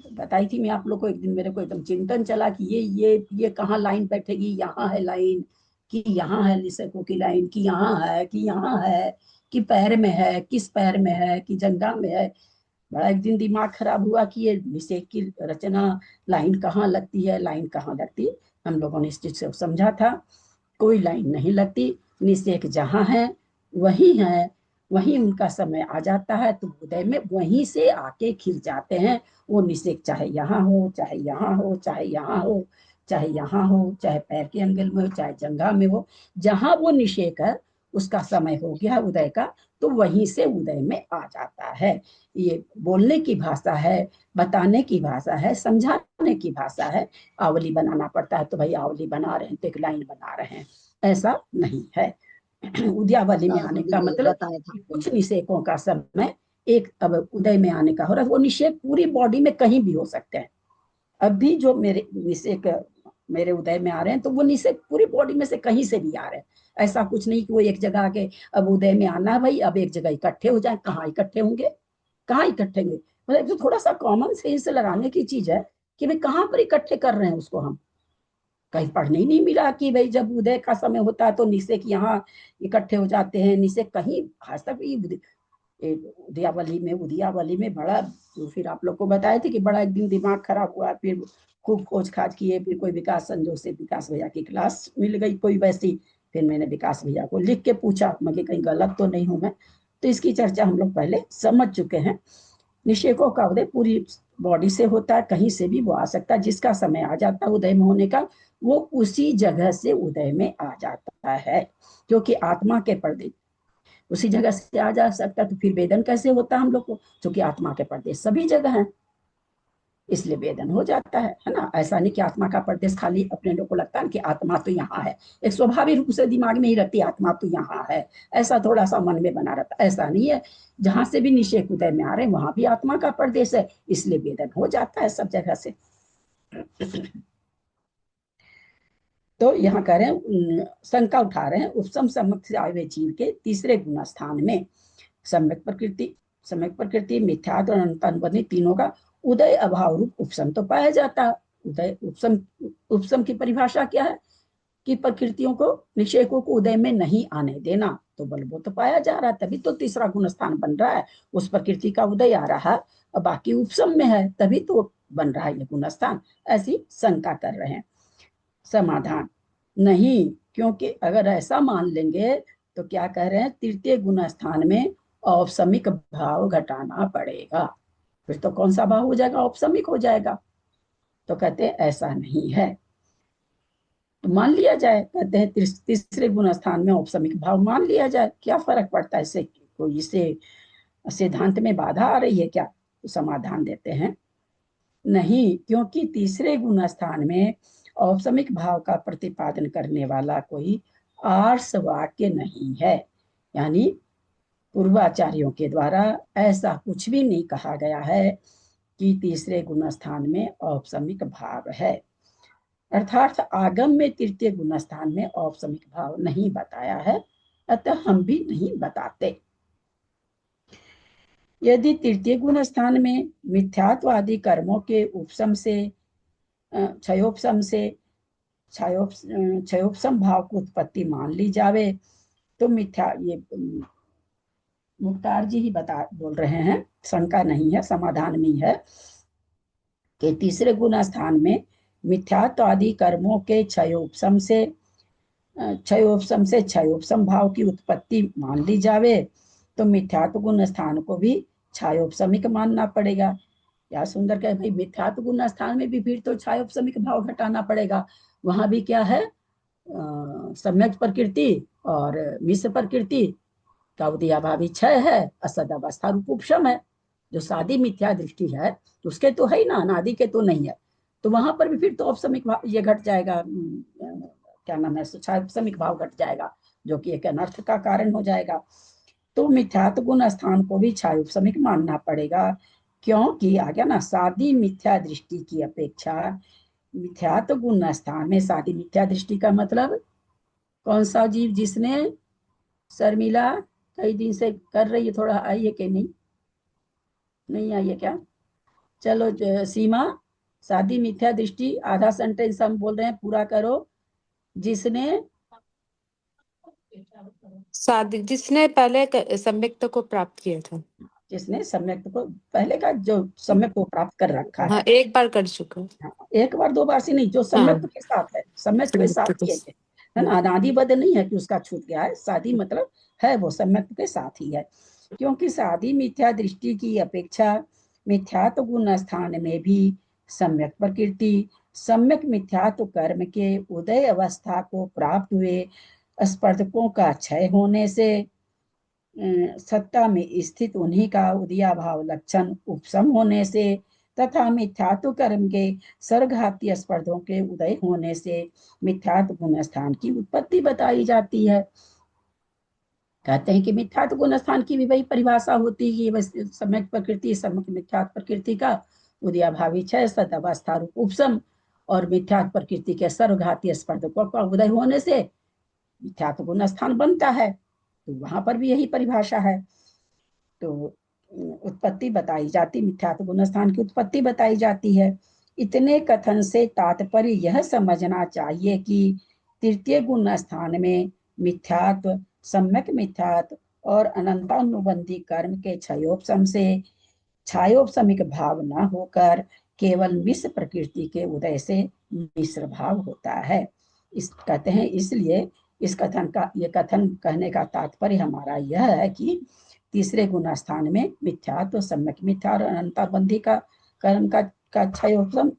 बताई थी मैं आप लोग को, एक दिन मेरे को एकदम चिंतन चला कि ये कहाँ लाइन बैठेगी, यहाँ है लाइन कि यहाँ है, निषेकों की लाइन कि यहाँ है कि यहाँ है, कि पैर में है, किस पैर में है, कि जंगा में है। बड़ा एक दिन दिमाग खराब हुआ कि ये निषेक की रचना लाइन कहाँ लगती है, लाइन कहाँ लगती है। हम लोगों ने इस चीज से समझा था, कोई लाइन नहीं लगती, निषेक जहाँ है वही है, वहीं उनका समय आ जाता है तो उदय में वहीं से आके खिल जाते हैं। वो निषेक चाहे यहाँ हो, चाहे यहाँ हो, चाहे यहाँ हो, चाहे यहाँ हो, चाहे पैर के अंगल में हो, चाहे जंघा में हो, जहां वो निषेक है उसका समय हो गया उदय का, तो वहीं से उदय में आ जाता है। ये बोलने की भाषा है, बताने की भाषा है, समझाने की भाषा है। आवली बनाना पड़ता है तो भाई आवली बना रहे हैं तो एक लाइन बना रहे हैं, ऐसा नहीं है। उद्यावली में आने का मतलब बताया था। कुछ निषेकों का समय एक अब उदय में आने का हो रहा है। वो निषेक पूरी बॉडी में कहीं भी हो सकते हैं। अभी जो मेरे निषेक मेरे उदय में आ रहे हैं तो वो निषेक पूरी बॉडी में से कहीं से भी आ रहे हैं। ऐसा कुछ नहीं कि वो एक जगह आके अब उदय में आना है भाई, अब एक जगह इकट्ठे हो जाए। कहाँ इकट्ठे होंगे, कहाँ इकट्ठे होंगे? मतलब जो थोड़ा सा कॉमन सेंस लगाने की चीज है कि भाई कहाँ पर इकट्ठे कर रहे हैं उसको। हम कहीं पढ़ने ही नहीं मिला कि भाई जब उदय का समय होता है तो निषेक यहाँ इकट्ठे हो जाते हैं। निषेक कहीं आज तक उदयावली में बड़ा, तो फिर आप लोग को बताए थे कि बड़ा एक दिन दिमाग खराब हुआ, फिर खूब खोज खाज किए, फिर कोई विकास संजोग से विकास भैया की क्लास मिल गई कोई वैसी, फिर मैंने विकास भैया को लिख के पूछा मैं कहीं गलत तो नहीं हूं मैं। तो इसकी चर्चा हम लोग पहले समझ चुके हैं। निषेकों का उदय पूरी बॉडी से होता है, कहीं से भी वो आ सकता है। जिसका समय आ जाता है उदय में होने का, वो उसी जगह से उदय में आ जाता है, क्योंकि आत्मा के पर्दे उसी जगह से आ जा सकता है। तो फिर वेदन कैसे होता है हम लोग को, क्योंकि आत्मा के प्रदेश सभी जगह है, इसलिए वेदन हो जाता है ना। ऐसा नहीं कि आत्मा का प्रदेश खाली अपने लोग को लगता है कि आत्मा तो यहाँ है, एक स्वाभाविक रूप से दिमाग में ही रहती है आत्मा तो यहाँ है, ऐसा थोड़ा सा मन में बना रहता है। ऐसा नहीं है, जहां से भी निषेक उदय में आ रहे हैं वहां भी आत्मा का प्रदेश है, इसलिए वेदन हो जाता है सब जगह से। तो यहाँ कह रहे हैं शंका उठा रहे हैं, उपसम सम्यक से आए हुए जीव के तीसरे गुण स्थान में सम्यक प्रकृति मिथ्यात्व और अनंतानुबंधी तीनों का उदय अभाव रूप उपसम तो पाया जाता है। उदय उपसम की परिभाषा क्या है कि प्रकृतियों को, निषेकों को उदय में नहीं आने देना। तो बलबो तो पाया जा रहा है, तभी तो तीसरा गुण स्थान बन रहा है। उस प्रकृति का उदय आ रहा है और बाकी उपसम में है, तभी तो बन रहा है ये गुण स्थान। ऐसी शंका कर रहे हैं। समाधान नहीं, क्योंकि अगर ऐसा मान लेंगे तो क्या कह रहे हैं, तृतीय गुण स्थान में औपसमिक भाव घटाना पड़ेगा। फिर तो कौन सा भाव हो जाएगा, औपसमिक हो जाएगा। तो कहते हैं ऐसा नहीं है, तो मान लिया जाए। कहते हैं तीसरे गुण स्थान में औपसमिक भाव मान लिया जाए, क्या फर्क पड़ता है इससे, कोई इससे सिद्धांत में बाधा आ रही है क्या? तो समाधान देते हैं नहीं, क्योंकि तीसरे गुण स्थान में औपसमिक भाव का प्रतिपादन करने वाला कोई आर्ष वाक्य नहीं है। यानी पूर्वाचार्यों के द्वारा ऐसा कुछ भी नहीं कहा गया है कि तीसरे गुण स्थान में औपसमिक भाव है। अर्थात आगम में तृतीय गुण स्थान में औपसमिक भाव नहीं बताया है, अतः हम भी नहीं बताते। यदि तृतीय गुण स्थान में मिथ्यात्वादी कर्मों के उपशम से क्षयोपशम से क्षयोपशम भाव की उत्पत्ति मान ली जावे तो मिथ्या, ये मुख्तार जी ही बोल रहे हैं, शंका नहीं है, समाधान में है कि तीसरे गुण स्थान में मिथ्यात्व आदि कर्मों के क्षयोपशम से क्षयोपशम भाव की उत्पत्ति मान ली जावे तो मिथ्यात्व गुण स्थान को भी क्षयोपशमिक मानना पड़ेगा। या सुंदर कहे भाई मिथ्यात्व गुण स्थान में भी फिर तो क्षयोपशमिक भाव घटाना पड़ेगा। वहां भी क्या है, सम्यक प्रकृति और मिश्र प्रकृति का उदयाभावी क्षय है, असद अवस्था रूप उपशम है। जो सादी मिथ्या दृष्टि है उसके तो है ही ना, अनादि के तो नहीं है। तो वहां पर भी फिर तो औपसमिक भाव ये घट जाएगा, क्या नाम है, क्षयोपशमिक भाव घट जाएगा, जो कि एक अनर्थ का कारण हो जाएगा। तो मिथ्यात्व गुण स्थान को भी क्षयोपशमिक मानना पड़ेगा, क्योंकि आ गया ना, सादी मिथ्या दृष्टि की अपेक्षा मिथ्यात्व गुण स्थान में, सादी मिथ्या दृष्टि का मतलब कौन सा जीव, जिसने शर्मिला कई दिन से कर रही है, थोड़ा आई है कि नहीं, नहीं आई है क्या? चलो सीमा, सादी मिथ्या दृष्टि आधा सेंटेंस हम बोल रहे हैं, पूरा करो। जिसने सादिक जिसने पहले सम्यक्त को प्राप्त किया था। जिसने सम्यक को, पहले का जो सम्यक को प्राप्त कर रखा हाँ, है। एक बार कर चुका। हाँ, एक बार दो बार से नहीं, जो सम्यक के साथ है, सम्यक के साथ ही है ना, अनादिबद्ध नहीं है कि उसका छूट गया है। शादी मतलब है वो सम्यक के साथ ही है, क्योंकि शादी मिथ्या दृष्टि की अपेक्षा मिथ्यात्व गुण स्थान में भी सम्यक प्रकृति, सम्यक मिथ्यात्व कर्म के उदय अवस्था को प्राप्त हुए स्पर्धकों का क्षय होने से सत्ता में स्थित उन्हीं का उदयाभाव लक्षण उपशम होने से तथा मिथ्यात्व कर्म के सर्वघातीय स्पर्धों के उदय होने से मिथ्यात्व गुण स्थान की उत्पत्ति बताई जाती है। कहते हैं कि मिथ्यात्व गुण स्थान की भी वही परिभाषा होती है कि सम्यक प्रकृति, सम्यक मिथ्यात्व प्रकृति का उदयाभावी क्षय सदावस्था रूप उपशम, और मिथ्यात्व प्रकृति के सर्वघातीय स्पर्धकों का उदय होने से मिथ्यात्व गुण स्थान बनता है। तो वहां पर भी यही परिभाषा है। तो उत्पत्ति बताई जाती, मिथ्यात्व गुण स्थान की उत्पत्ति बताई जाती है। इतने कथन से तात्पर्य यह समझना चाहिए कि तृतीय गुण स्थान में मिथ्यात्व, सम्यक मिथ्यात्व और अनंतानुबंधी कर्म के क्षयोपशम से छायोपशमिक भाव न होकर केवल मिश्र प्रकृति के उदय से मिश्र भाव होता है। इस कहते हैं, इसलिए इस कथन का, ये कथन कहने का तात्पर्य हमारा यह है कि तीसरे गुण स्थान में मिथ्यात्व, सम्यक मिथ्या और अनंताबंधी का कर्म का क्षयोपशम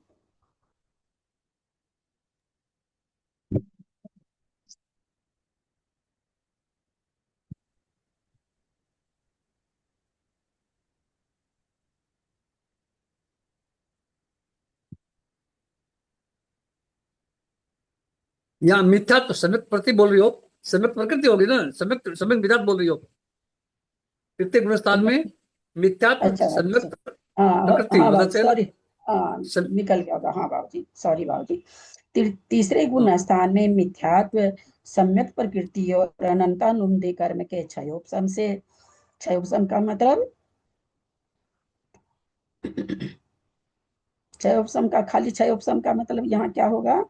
यहाँ मिथ्या तो सम्यक प्रति बोल रही हो, सम्यक प्रकृति होगी ना, सम्यक सम्यक मिथ्यात्व बोल रही हो। तृतीय गुण स्थान में मिथ्यात्व अच्छा सम्यक हाँ प्रकृति हाँ होना बाबू, चाहिए सॉरी, सम- निकल गया होगा। हाँ बाबूजी, सॉरी बाबूजी। तीसरे हाँ। गुण स्थान में मिथ्यात्व, सम्यक प्रकृति और अनंतानुबंधी कर्म के क्षयोपशम से, क्षयोपशम का मतलब क्षयोपशम का, खाली क्षयोपशम का मतलब यहाँ क्या होगा,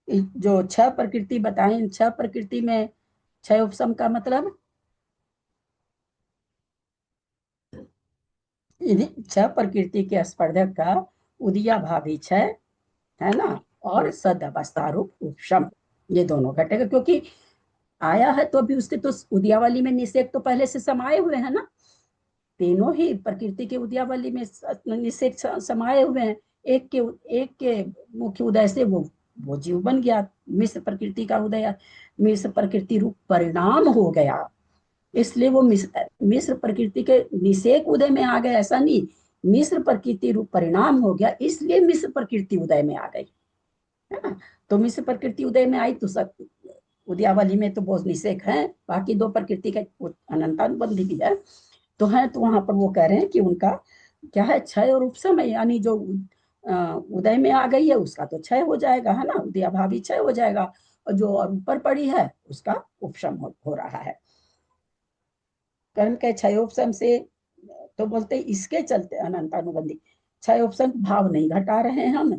जो छह प्रकृति बताए, इन छह प्रकृति में क्षयोपशम का मतलब इन्हीं छह प्रकृति के स्पर्धक का उदयाभावी क्षय है ना, और सदावस्था रूप उपशम, ये दोनों घटेगा। क्योंकि आया है तो अभी उसके तो उदयावली में निषेध तो पहले से समाये हुए हैं ना, तीनों ही प्रकृति के उदयावली में निषेध समाये हुए हैं। एक के मुख्य उदय से वो जीव बन गया, मिश्र प्रकृति का उदय मिश्र प्रकृति रूप परिणाम हो गया, इसलिए वो मिश्र प्रकृति के निषेक उदय में आ गए, ऐसा नहीं, मिश्र प्रकृति रूप परिणाम हो गया, इसलिए मिश्र प्रकृति उदय में आ गई, है ना। तो मिश्र प्रकृति उदय में आई तो सब उदयावली में तो बहुत निषेक है, बाकी दो प्रकृति का अनंतानुबंधी भी है तो है, तो वहां पर वो कह रहे हैं कि उनका क्या है, क्षय और उपशम है, यानी जो उदय में आ गई है उसका तो क्षय हो जाएगा, है ना, उदयाभावी क्षय हो जाएगा, और जो और ऊपर पड़ी है उसका उपशम हो रहा है। कर्म के क्षयोपशम से तो बोलते इसके चलते अनंतानुबंधी क्षयोपशम भाव नहीं घटा रहे हैं हम,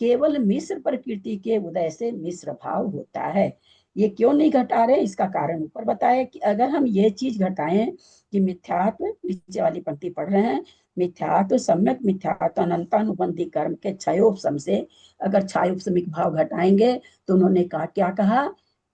केवल मिश्र प्रकृति के उदय से मिश्र भाव होता है। ये क्यों नहीं घटा रहे, इसका कारण ऊपर बताया कि अगर हम ये चीज घटाएं कि मिथ्यात्व, नीचे वाली पंक्ति पढ़ रहे हैं, मिथ्यात्व, सम्यक मिथ्यात्व अनंतानुबंधी कर्म के क्षयोपशम से अगर क्षयोपशमिक भाव घटाएंगे तो उन्होंने कहा, क्या कहा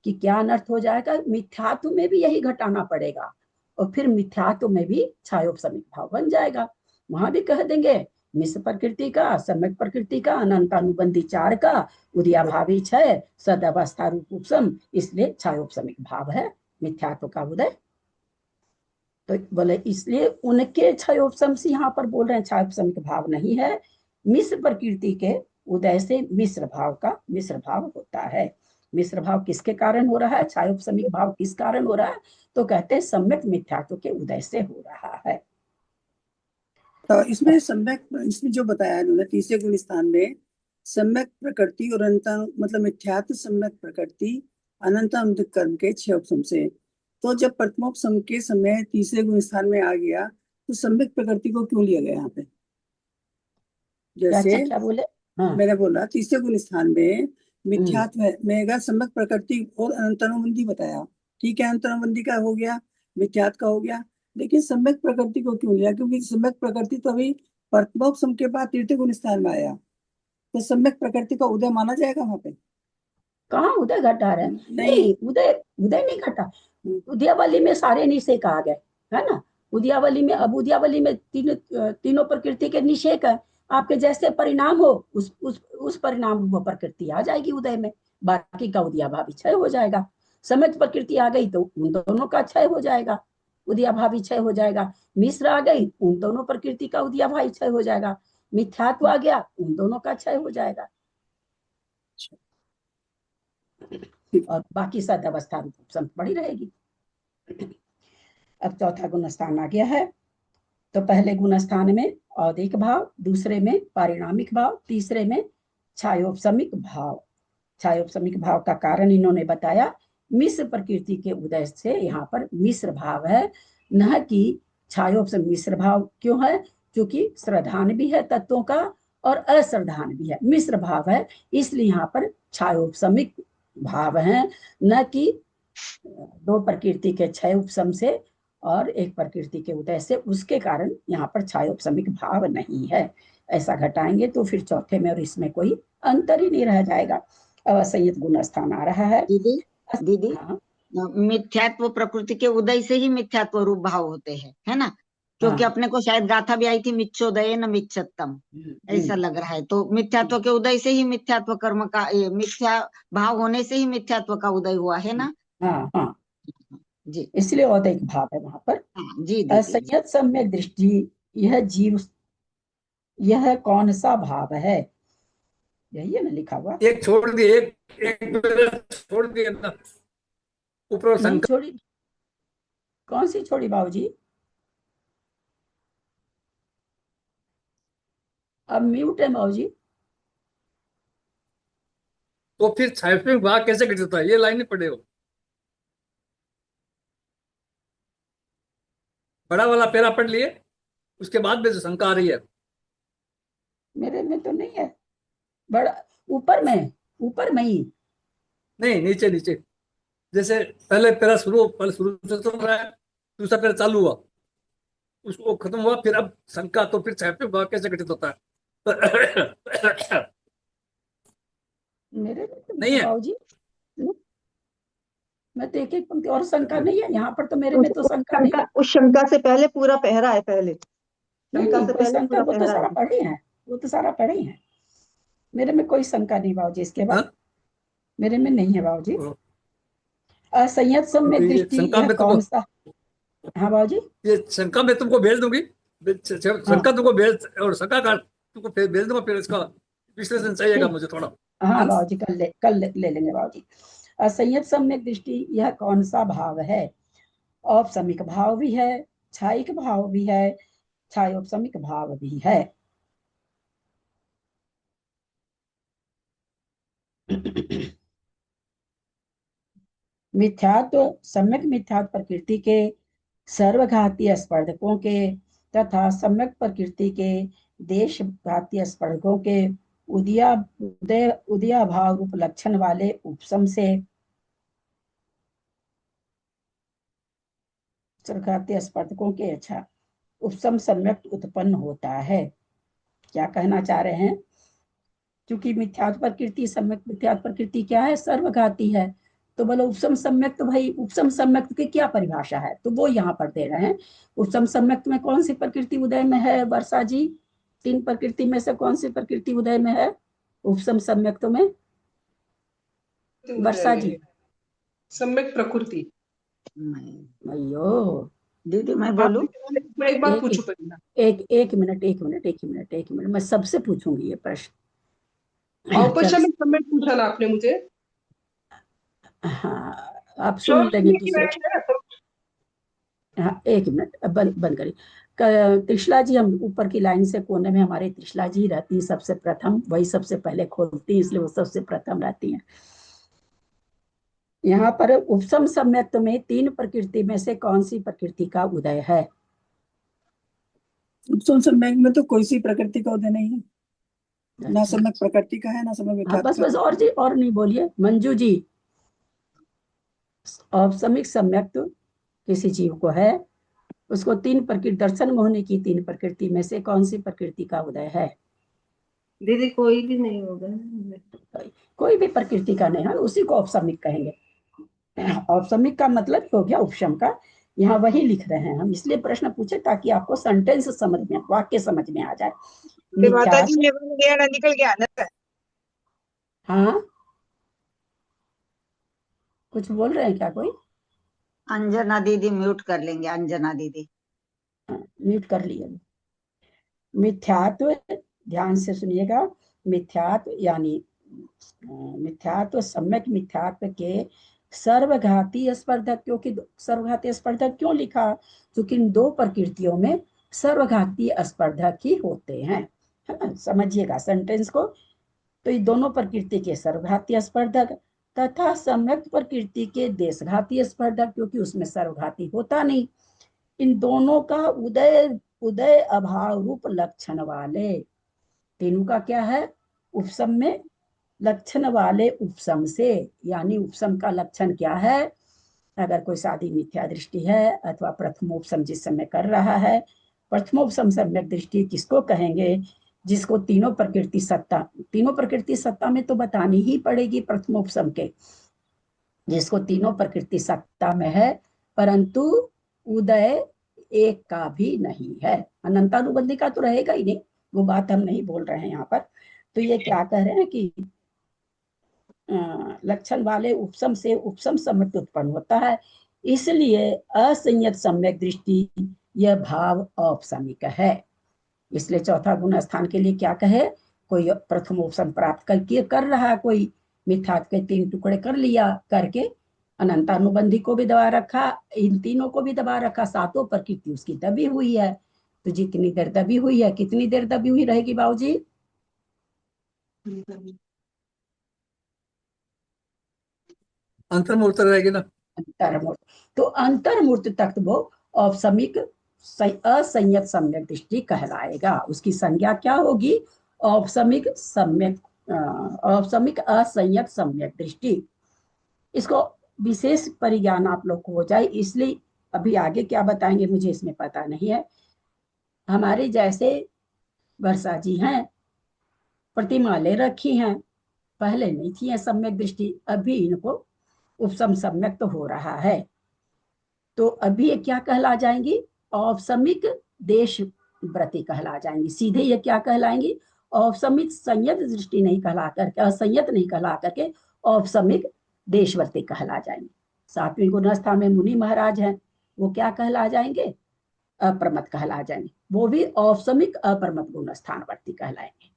कि क्या अनर्थ हो जाएगा, मिथ्यात्व में भी यही घटाना पड़ेगा और फिर मिथ्यात्व में भी क्षयोपशमिक भाव बन जाएगा। वहां भी कह देंगे मिश्र प्रकृति का, सम्यक प्रकृति का, अनंतानुबंधी चार का उदयाभावी क्षय सदावस्था रूप उपशम, इसलिए क्षयोपशमिक भाव है मिथ्यात्व का उदय। तो बोले इसलिए उनके क्षयोपशम से यहाँ पर बोल रहे हैं क्षयोपशमिक भाव नहीं है, मिश्र प्रकृति के उदय से मिश्र भाव का मिश्र भाव होता है। मिश्र भाव किसके कारण हो रहा है, क्षयोपशमिक भाव किस कारण हो रहा है, तो कहते हैं सम्यक मिथ्यात्व के उदय से हो रहा है। तो इसमें सम्यक, इसमें जो बताया इन्होंने तीसरे गुण स्थान में सम्यक प्रकृति और अनंत मतलब मिथ्यात्व सम्यक प्रकृति अनंत कर्म के क्षयोपशम से, तो जब प्रथमोपशम के समय तीसरे गुण स्थान में आ गया तो सम्यक प्रकृति को क्यों लिया गया यहाँ पे? जैसे क्या बोले? हाँ। मैंने बोला तीसरे गुण स्थान में मिथ्यात्व में अगर सम्यक प्रकृति और अनंतरनुबंधी बताया, ठीक है, अनंतरनुबंधी का हो गया, मिथ्यात्व का हो गया, लेकिन सम्यक प्रकृति को क्यों लिया? क्योंकि सम्यक प्रकृति तो अभी परत्मोपसम के बाद तृतीय गुण स्थान में आया, तो सम्यक प्रकृति का उदय माना जाएगा वहां पे? कहाँ उदय घटा रहे हैं? नहीं। नहीं, उदय उदय नहीं घटा। उदयावली में सारे निषेक आ गए, है ना। उदयावली में, अब उदयावली में तीनों प्रकृति के निषेक है। आपके जैसे परिणाम हो उस परिणाम वो प्रकृति आ जाएगी उदय में, बाकी का उदयाभावी क्षय हो जाएगा। समस्त प्रकृति आ गई तो उन दोनों का क्षय हो जाएगा, उदयाभावी क्षय हो जाएगा। मिश्र आ गई, उन दोनों प्रकृति का उदयाभावी क्षय हो जाएगा। मिथ्यात्व आ गया, उन दोनों का क्षय हो जाएगा, और बाकी सद अवस्था पड़ी रहेगी। अब चौथा गुण स्थान आ गया है। तो पहले गुण स्थान में औदिक भाव, दूसरे में पारिणामिक भाव, तीसरे में छायोपशमिक भाव। छायोपशमिक भाव का कारण इन्होंने बताया, मिश्र प्रकृति के उदय से यहाँ पर मिश्र भाव है, न कि छायोपशमिक। मिश्र भाव क्यों है? क्योंकि श्रद्धान भी है तत्वों का और अश्रद्धान भी है, मिश्र भाव है, इसलिए यहाँ पर छायोपशमिक भाव है, न कि दो प्रकृति के क्षय उपशम से और एक प्रकृति के उदय से, उसके कारण यहाँ पर छायोपशमिक भाव नहीं है। ऐसा घटाएंगे तो फिर चौथे में और इसमें कोई अंतर ही नहीं रह जाएगा। अब असंयत गुण स्थान आ रहा है। दीदी हाँ, मिथ्यात्व प्रकृति के उदय से ही मिथ्यात्व रूप भाव होते हैं, है ना? क्योंकि हाँ। अपने को शायद गाथा भी आई थी, मिच्छोदय न मिच्छत्तम, ऐसा लग रहा है। तो मिथ्यात्व के उदय से ही मिथ्यात्व कर्म का, मिथ्या भाव होने से ही मिथ्यात्व का उदय हुआ है ना? हाँ, हाँ, जी इसलिए औदिक भाव है वहां पर। हाँ, जी दीदी। असंयत सम्यक दृष्टि, यह जीव, यह कौन सा भाव है? यही है ना लिखा हुआ? एक छोड़ दिए, एक छोड़ दिए ना, ऊपर नहीं शंका। छोड़ी। कौन सी छोड़ी बाबूजी? अब म्यूट है बाबूजी। तो फिर छायोपशमिक भाव कैसे घटित होता है? ये लाइन नहीं पढ़े हो? बड़ा वाला पैरा पढ़ लिए, उसके बाद में जो शंका आ रही है। मेरे में तो नहीं है बड़ा, ऊपर में ही। नहीं, नीचे नीचे, जैसे पहले पैरा पहले शुरू से चल रहा है, दूसरा पैरा चालू हुआ, उसको खत्म हुआ, फिर अब शंका, तो फिर छायोपशमिक भाव कैसे घटित होता है? मेरे में तो नहीं है। बाबूजी, मैं तो एक पंक्ति और शंका नहीं है यहाँ पर, तो मेरे में तो शंका नहीं है। उस शंका से पहले पूरा पहरा है, पहले नहीं, शंका नहीं से कोई पहले शंका, पूरा वो तो पहरा सारा है। पढ़े हैं, वो तो सारा पढ़े हैं। मेरे में कोई शंका नहीं बाबूजी इसके बाद। हाँ? मेरे में नहीं है बाबूजी। असंयत सम्यक ये दृष्टि, शंका यह में कौन सा? हाँ बाबूजी। ये शंका मैं तुमको भेज दूंगी, शंका तुमको भेज, और शंका का तुमको भेज दूंगा, फिर इसका विश्लेषण चाहिएगा ठीक। मुझे थोड़ा। हाँ बाबूजी, कल ले लेंगे बाबूजी। असंयत सम्यक दृष्टि, यह कौन सा भाव है? औपसमिक भाव भी है, छायिक भाव भी है, छायोपसमिक भाव भी है। मिथ्यात्व, सम्यक मिथ्यात्व प्रकृति के सर्वघातीय स्पर्धकों के तथा सम्यक प्रकृति के देशघातीय स्पर्धकों के उदयाभाव रूप लक्षण वाले उपशम से सर्वघातीय स्पर्धकों के उपशम सम्यक उत्पन्न होता है। क्या कहना चाह रहे हैं? क्योंकि मिथ्यात्व प्रकृति, सम्यक मिथ्यात्व प्रकृति क्या है? सर्वघाती है। तो बोलो उपशम सम्यक, तो भाई उपशम सम्यक की क्या परिभाषा है? तो वो यहाँ पर दे रहे हैं। उपशम सम्यक में कौन सी प्रकृति उदय में है वर्षा जी? 3 प्रकृति में से कौन सी प्रकृति उदय में है उपशम सम्यक में? वर्षा जी। सम्यक प्रकृति। अयो दीदी मैं बोलूं? मैं एक बार पूछूं पहले। एक मिनट, मैं सबसे पूछूंगी ये प्रश्न। औपचारिक सम्यक पूछा ना आपने मुझे। हाँ, आप सुन लेंगे दूसरे। हाँ, एक मिनट, बंद करिए। त्रिशला जी, हम ऊपर की लाइन से कोने में हमारे त्रिशला जी रहती है सबसे प्रथम, वही सबसे पहले खोलती है, इसलिए वो सबसे प्रथम रहती हैं। यहाँ पर उपशम सम्यक में 3 प्रकृति में से कौन सी प्रकृति का उदय है? उपशम सम्यक में तो कोई सी प्रकृति का उदय नहीं है। ना सम्यक प्रकृति का है ना सम्यक हाँ, मिथ्यात्व बस का बस और जी और नहीं बोलिए मंजू जी। औपसमिक सम्यक तो किसी जीव को है, उसको तीन प्रकृति दर्शन मोहनी की तीन प्रकृति में से कौन सी प्रकृति का उदय है? दीदी कोई भी नहीं होगा। कोई भी प्रकृति का नहीं है, उसी को औपसमिक कहेंगे। औपसमिक का मतलब हो गया उपशम का, यहाँ वही लिख रहे हैं हम, इसलिए प्रश्न पूछे ताकि आपको सेंटेंस समझ में, वाक्य समझ में आ जाए। माता जी मेरे गया ना निकल गया ना। हाँ, कुछ बोल रहे हैं क्या कोई? अंजना दीदी म्यूट कर लेंगे, अंजना दीदी म्यूट कर लिया। मिथ्यात्व, ध्यान से सुनिएगा, मिथ्यात्व यानी मिथ्यात्व, सम्यक मिथ्यात्व के सर्वघाती स्पर्धक, क्योंकि सर्वघाती स्पर्धक क्यों लिखा? क्योंकि इन दो प्रकृतियों में सर्वघाती स्पर्धक ही होते हैं, है ना? समझिएगा सेंटेंस को। तो ये दोनों प्रकृति के सर्वघाती स्पर्धक तथा सम्यक प्रकृति के देशघाती स्पर्धक, क्योंकि उसमें सर्वघाती होता नहीं। इन दोनों का उदय उदय अभाव रूप लक्षण वाले, तीनों का क्या है? उपसम में लक्षण वाले उपसम से, यानी उपसम का लक्षण क्या है? अगर कोई सादी मिथ्या दृष्टि है अथवा प्रथमोपसम जिस समय कर रहा है, प्रथमोपसम सम्यक दृष्टि किसको कहेंगे? जिसको तीनों प्रकृति सत्ता, तीनों प्रकृति सत्ता में तो बतानी ही पड़ेगी प्रथमोपसम के, जिसको तीनों प्रकृति सत्ता में है परंतु उदय एक का भी नहीं है। अनंतानुबंधी का तो रहेगा ही नहीं, वो बात हम नहीं बोल रहे हैं यहाँ पर। तो ये क्या कह रहे हैं कि लक्षण वाले उपसम से उपसम सम्यक उत्पन्न होता है, इसलिए असंयत सम्यक दृष्टि यह भाव औपसमिक है। इसलिए चौथा गुण स्थान के लिए क्या कहे? कोई प्रथम उपसम प्राप्त करके कर रहा है, कोई मिथ्यात्व के तीन टुकड़े कर लिया, करके अनंतानुबंधी को भी दबा रखा, इन तीनों को भी दबा रखा, सातों प्रकृति उसकी दबी हुई है। तो जितनी देर दबी हुई है, कितनी देर दबी हुई रहेगी बाबूजी? अंतर्मूर्त रहेगी ना। अंतर्मूर्त, तो अंतर्मूर्त तक वो औपसमिक असंयत सम्यक दृष्टि कहलाएगा। उसकी संज्ञा क्या होगी? औपसमिक सम्यक, औपसमिक असंयत सम्यक दृष्टि। इसको विशेष परिज्ञान आप लोग को हो जाए, इसलिए अभी आगे क्या बताएंगे मुझे इसमें पता नहीं है। हमारे जैसे वर्षा जी हैं, प्रतिमा ले रखी हैं, पहले नहीं थी सम्यक दृष्टि, अभी इनको उपसम सम्यक तो हो रहा है, तो अभी ये क्या कहला जाएंगी? औपसमिक देश व्रती कहला जाएंगी। सीधे ये क्या कहलाएंगी? औपसमिक संयत दृष्टि नहीं कहला करके, असंयत नहीं कहला करके औपसमिक देशवर्ती कहला जाएंगे। सातवीं गुणस्था में मुनि महाराज हैं, वो क्या कहला जाएंगे? अप्रमत कहला जाएंगे, वो भी औपसमिक अप्रमत गुणस्थानवर्ती कहलाएंगे।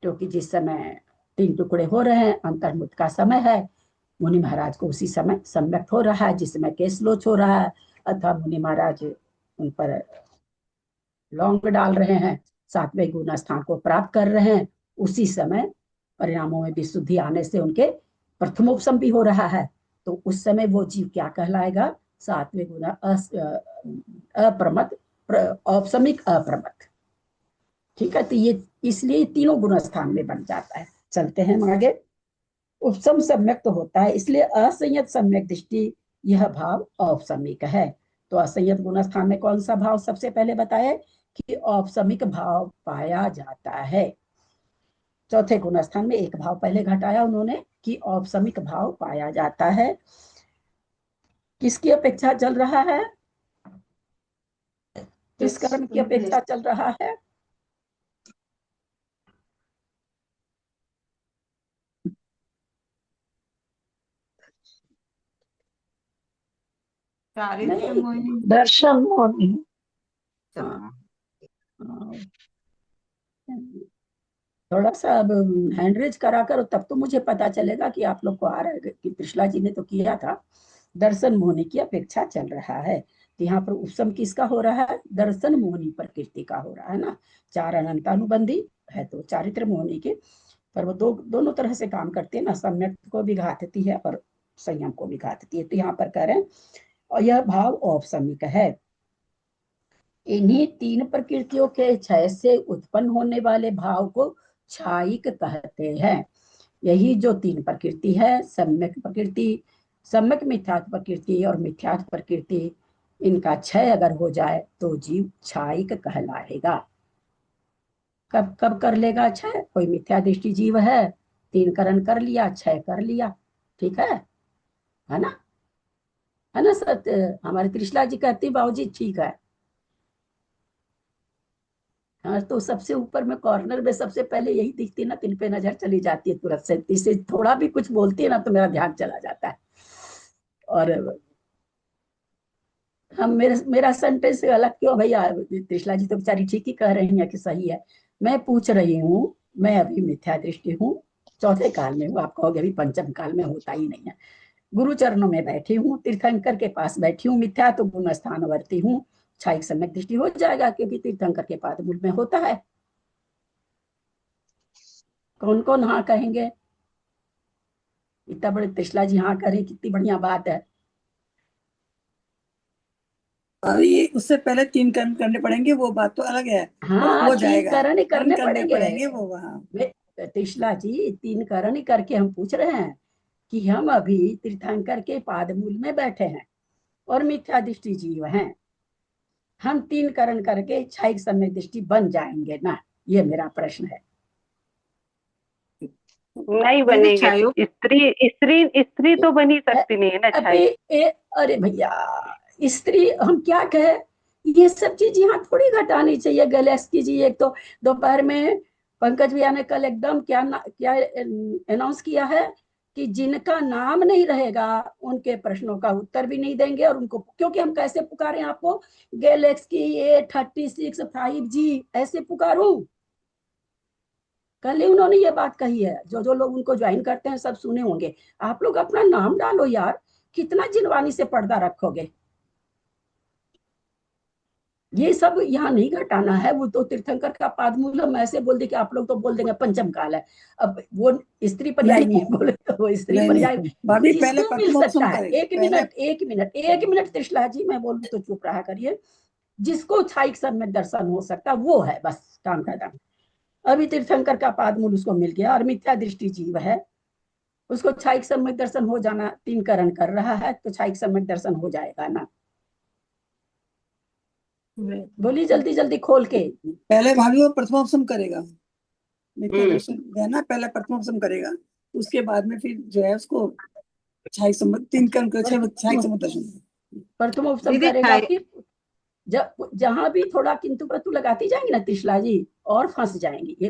क्योंकि जिस समय तीन टुकड़े हो रहे हैं, अंतर्मुक्त का समय है, मुनि महाराज को उसी समय सम्यक हो रहा है, जिस समय केस लोच हो रहा है, अथवा मुनि महाराज उन पर लौंग डाल रहे हैं, सातवें गुण स्थान को प्राप्त कर रहे हैं, उसी समय परिणामों में विशुद्धि आने से उनके प्रथमोपसम भी हो रहा है। तो उस समय वो जीव क्या कहलाएगा? सातवें गुण अप्रमत, औपसमिक अप्रमत। ठीक है, तो ये इसलिए तीनों गुण स्थान में बन जाता है। चलते हैं हम आगे। उपसम सम्यक तो होता है, इसलिए असंयत सम्यक दृष्टि यह भाव औपसमिक है। तो असंयत गुण स्थान में कौन सा भाव सबसे पहले बताया? कि औपसमिक भाव पाया जाता है। चौथे गुण स्थान में एक भाव पहले घटाया उन्होंने कि औपसमिक भाव पाया जाता है। किसकी अपेक्षा चल रहा है? किस कर्म की अपेक्षा चल रहा है? दर्शन मोहिनी। थोड़ा सा अब हैंड रेज करा करो, तब तो मुझे पता चलेगा कि आप लोग को आ रहा है। कि त्रिशला जी ने तो किया था, दर्शन मोहनी की अपेक्षा चल रहा है। तो यहाँ पर उपसम किसका हो रहा है? दर्शन मोहनी प्रकृति का हो रहा है ना। चार अनंतानुबंधी है तो चारित्र मोहनी के, पर वो दोनों तरह से काम करते हैं ना, सम्यक को भी घातती है और संयम को भी घातती है। तो यहाँ पर कह रहे हैं और यह भाव औपसमिक है। इन्हीं तीन प्रकृतियों के क्षय से उत्पन्न होने वाले भाव को क्षायिक कहते हैं। यही जो तीन प्रकृति है, सम्यक प्रकृति, सम्यक मिथ्यात्व प्रकृति और मिथ्यात्व प्रकृति, इनका क्षय अगर हो जाए तो जीव क्षायिक कहलाएगा। कब कब कर लेगा क्षय? कोई मिथ्या दृष्टि जीव है, तीन करण कर लिया, क्षय कर लिया, ठीक है ना? है ना सत्य? हमारे त्रिशला जी कहती बाबूजी ठीक है। हाँ, तो सबसे ऊपर में कॉर्नर में सबसे पहले यही दिखती ना, तिन पे नजर चली जाती है तुरंत से। इसे थोड़ा भी कुछ बोलती है ना तो मेरा ध्यान चला जाता है। और हम मेरा सेंटेंस अलग क्यों भैया? त्रिशला जी तो बेचारी ठीक ही कह रही है कि सही है। मैं पूछ रही हूँ, मैं अभी मिथ्या दृष्टि हूँ, चौथे काल में हूँ। आप कहोगे अभी पंचम काल में, होता ही नहीं है। गुरु चरणों में बैठी हूँ, तीर्थंकर के पास बैठी हूँ, मिथ्या तो गुण स्थानवर्ती हूँ, क्षायिक सम्यक दृष्टि हो जाएगा क्योंकि तीर्थंकर के पाद मूल में होता है। कौन कौन हाँ कहेंगे? इतना बड़े त्रिशला जी हाँ करें, कितनी बढ़िया बात है। और ये उससे पहले तीन कर्म करने पड़ेंगे, वो बात तो अलग है। हाँ, हो तीन जाएगा, करण ही करने करने पड़ेंगे पड़ेंगे वो वहाँ। त्रिशला जी, तीन करण ही करके हम पूछ रहे हैं कि हम अभी तीर्थंकर के पाद मूल में बैठे हैं और मिथ्या दृष्टि जीव हैं, हम तीन करण करके क्षायिक सम्यक दृष्टि बन जाएंगे ना? ये मेरा प्रश्न है। नहीं बनेंगे। स्त्री स्त्री स्त्री तो बन ही सकती नहीं है ना क्षायिक। अरे भैया, स्त्री हम क्या कहे, ये सब चीज यहाँ थोड़ी घटानी चाहिए। गैलेक्सी जी, एक तो दोपहर में पंकज भैया ने कल एकदम क्या अनाउंस किया है कि जिनका नाम नहीं रहेगा उनके प्रश्नों का उत्तर भी नहीं देंगे। और उनको क्योंकि हम कैसे पुकारें आपको? गैलेक्सी A36 5G ऐसे पुकारूं? कल ही उन्होंने ये बात कही है। जो जो लोग उनको ज्वाइन करते हैं सब सुने होंगे। आप लोग अपना नाम डालो यार, कितना जिनवानी से पर्दा रखोगे? ये सब यहाँ नहीं घटाना है। वो तो तीर्थंकर का पादमूल हम ऐसे बोल दे कि आप लोग तो बोल देंगे पंचम काल है। अब वो स्त्री पर्याय नहीं बोले तो वो स्त्री पर्याय भाभी पहले किसको मिल सकता है? एक मिनट त्रिशला जी, मैं बोलूं तो चुप रहा करिए। जिसको क्षायिक सम्यक दर्शन हो सकता वो है, बस काम खत्म। अभी तीर्थंकर का पादमूल उसको मिल गया और मिथ्या दृष्टि जीव है, उसको क्षायिक सम्यक दर्शन हो जाना, तीन करण कर रहा है तो क्षायिक सम्यक दर्शन हो जाएगा ना? बोली जल्दी जल्दी खोल के। पहले भाभी वो प्रथमोपसम करेगा, मिथ्या दर्शन है ना, पहले प्रथमोपसम करेगा, उसके बाद में फिर जो है उसको क्षायिक सम्यक तीन कर्म कर क्षायिक सम्यक दर्शन प्रथमोपसम करेगा। फिर जहां भी थोड़ा किंतु परंतु लगाती जाएंगी ना त्रिशला जी, और फंस जाएंगी। ये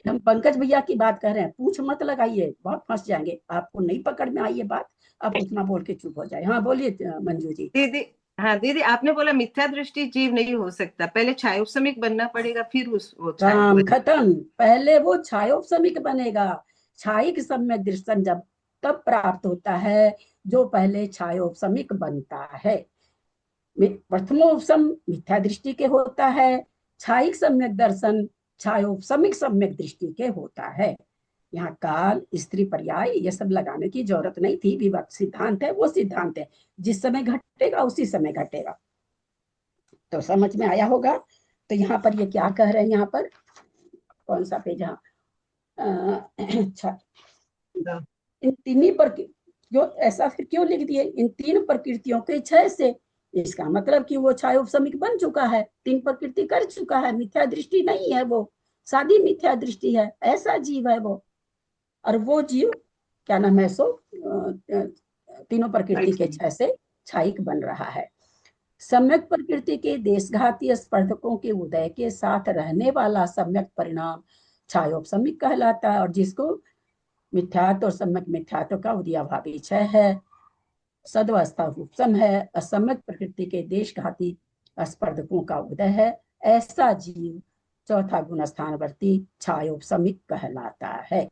हम पंकज भैया की बात कर रहे हैं, पूछ मत लगाइए, बहुत फंस जाएंगे। आपको नहीं पकड़ में आई ये बात, आप उतना बोल के चुप हो जाए। हाँ बोलिए मंजू जी। दीदी, हाँ दीदी, आपने बोला मिथ्या दृष्टि जीव नहीं हो सकता, पहले क्षायोपसमिक बनना पड़ेगा, फिर वो काम खत्म। पहले वो क्षायोपसमिक बनेगा। क्षायिक सम्यक दर्शन जब तब प्राप्त होता है जो पहले क्षायोपसमिक बनता है। प्रथमोपसम मिथ्या दृष्टि के होता है, क्षायिक सम्यक दर्शन क्षायोपसमिक सम्यक दृष्टि के होता है। यहाँ काल, स्त्री पर्याय ये सब लगाने की जरूरत नहीं थी। विभक्त सिद्धांत है, वो सिद्धांत है, जिस समय घटेगा उसी समय घटेगा। तो समझ में आया होगा। तो यहाँ पर ये क्या कह रहे हैं, यहाँ पर कौन सा पेज? अच्छा, इन तीन पर क्यों ऐसा फिर क्यों लिख दिए? इन तीन प्रकृतियों के क्षय से, इसका मतलब कि वो क्षायोपसमिक बन चुका है, तीन प्रकृति कर चुका है, मिथ्या दृष्टि नहीं है वो, सादी मिथ्या दृष्टि है, ऐसा जीव है वो। और वो जीव क्या नाम है, सो तीनों प्रकृति के क्षय से क्षायिक बन रहा है। सम्यक प्रकृति के देशघाती स्पर्धकों के उदय के साथ रहने वाला सम्यक परिणाम क्षायोपसमिक कहलाता है। और जिसको मिथ्यात्व और सम्यक मिथ्यात्व का उदयाभावी क्षय है, सदवस्था उपसम है, असम्यक प्रकृति के देशघाती स्पर्धकों का उदय है, ऐसा जीव चौथा गुण स्थानवर्ती क्षायोपसमिक कहलाता है।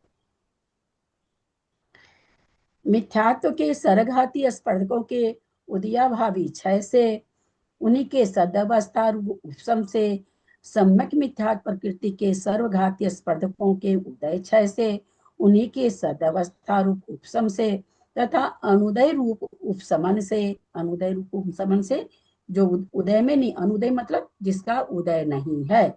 मिथ्यात्व के सरघाती स्पर्धकों के उदयाभावी क्षय से, उन्हीं के सदवस्था उपसम से, सम्यक मिथ्यात्व प्रकृति के सर्वघाती स्पर्धकों के उदय क्षय से, उन्हीं के सदवस्था रूप उपसम से, तथा अनुदय रूप उपशमन से, अनुदय रूप उपशमन से जो उदय में नहीं, अनुदय मतलब जिसका उदय नहीं है,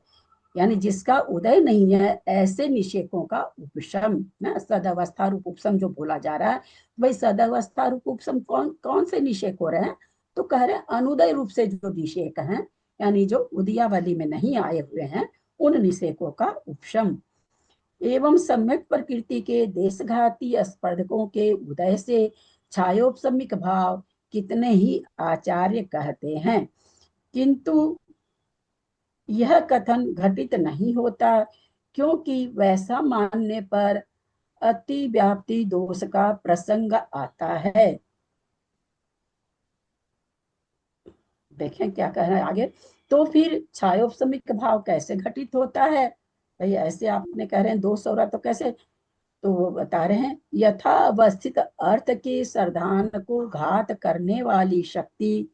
यानी जिसका उदय नहीं है, ऐसे निषेकों का उपशम ना, सदावस्था रूप उपशम जो बोला जा रहा है, भाई सदावस्था रूप उपशम कौन कौन से निषेक हो रहे हैं? तो कह रहे हैं अनुदय रूप से जो निषेक हैं, यानी जो उदयावली में नहीं आए हुए हैं, उन निषेकों का उपशम। एवं सम्यक प्रकृति के देशघाती स्पर्धकों के उदय से छायोपशमिक भाव कितने ही आचार्य कहते हैं, किंतु यह कथन घटित नहीं होता, क्योंकि वैसा मानने पर अति व्याप्ति दोष का प्रसंग आता है। देखें क्या कह रहे हैं आगे। तो फिर छायोपशमिक भाव कैसे घटित होता है? भाई ऐसे आपने कह रहे हैं दोष हो रहा, तो कैसे? तो वो बता रहे हैं, यथा अवस्थित अर्थ के सरधान को घात करने वाली शक्ति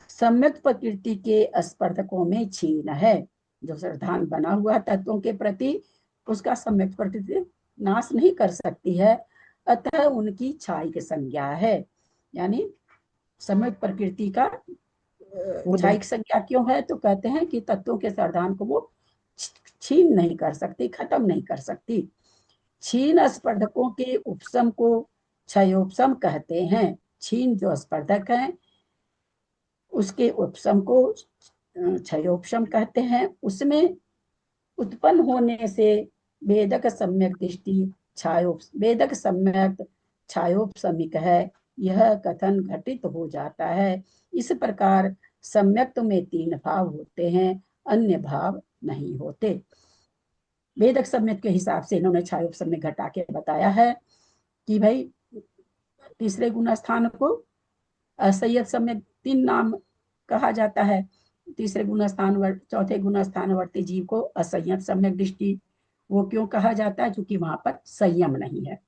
सम्यक प्रकृति के स्पर्धकों में छीन है। जो सरधान बना हुआ तत्वों के प्रति, उसका सम्यक प्रकृति नाश नहीं कर सकती है, अतः उनकी छाई की संज्ञा है। यानी सम्यक प्रकृति का छाई की संज्ञा क्यों है? तो कहते हैं कि तत्वों के सरधान को वो छीन नहीं कर सकती, खत्म नहीं कर सकती। छीन स्पर्धकों के उपशम को क्षयोपशम कहते हैं। छीन जो स्पर्धक है, उसके उपशम को क्षयोपशम कहते हैं। उसमें उत्पन्न होने से वेदक सम्यक दृष्टि वेदक सम्यक छायोपशमिक है, यह कथन घटित हो जाता है। इस प्रकार सम्यक्त में 3 भाव होते हैं, अन्य भाव नहीं होते। वेदक सम्यक के हिसाब से इन्होंने छायोपशम में घटा के बताया है कि भाई तीसरे गुण स्थान को असंयत सम्यक 3 नाम कहा जाता है। तीसरे गुण स्थान चौथे गुण स्थानवर्ती जीव को असंयत सम्यक दृष्टि, वो क्यों कहा जाता है? क्योंकि वहां पर संयम नहीं है।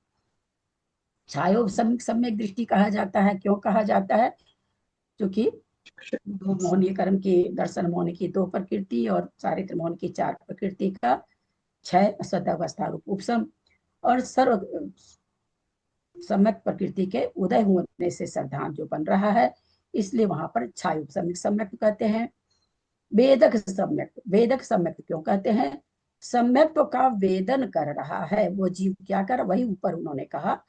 छायोपशमिक सम्यक दृष्टि कहा जाता है, क्यों कहा जाता है? क्योंकि दो मोहनीय कर्म की, दर्शन मोहन की 2 प्रकृति और चारित्र मोहन की 4 प्रकृति का क्षय सदावस्था रूप उपशम, और सर्व सम्यक प्रकृति के उदय होने से सरधान जो बन रहा है, इसलिए वहां पर छायोपशमिक सम्यक कहते हैं। वेदक सम्यक क्यों कहते हैं? सम्यक्त्व का वेदन कर रहा है वो जीव, क्या कर, वही ऊपर उन्होंने कहा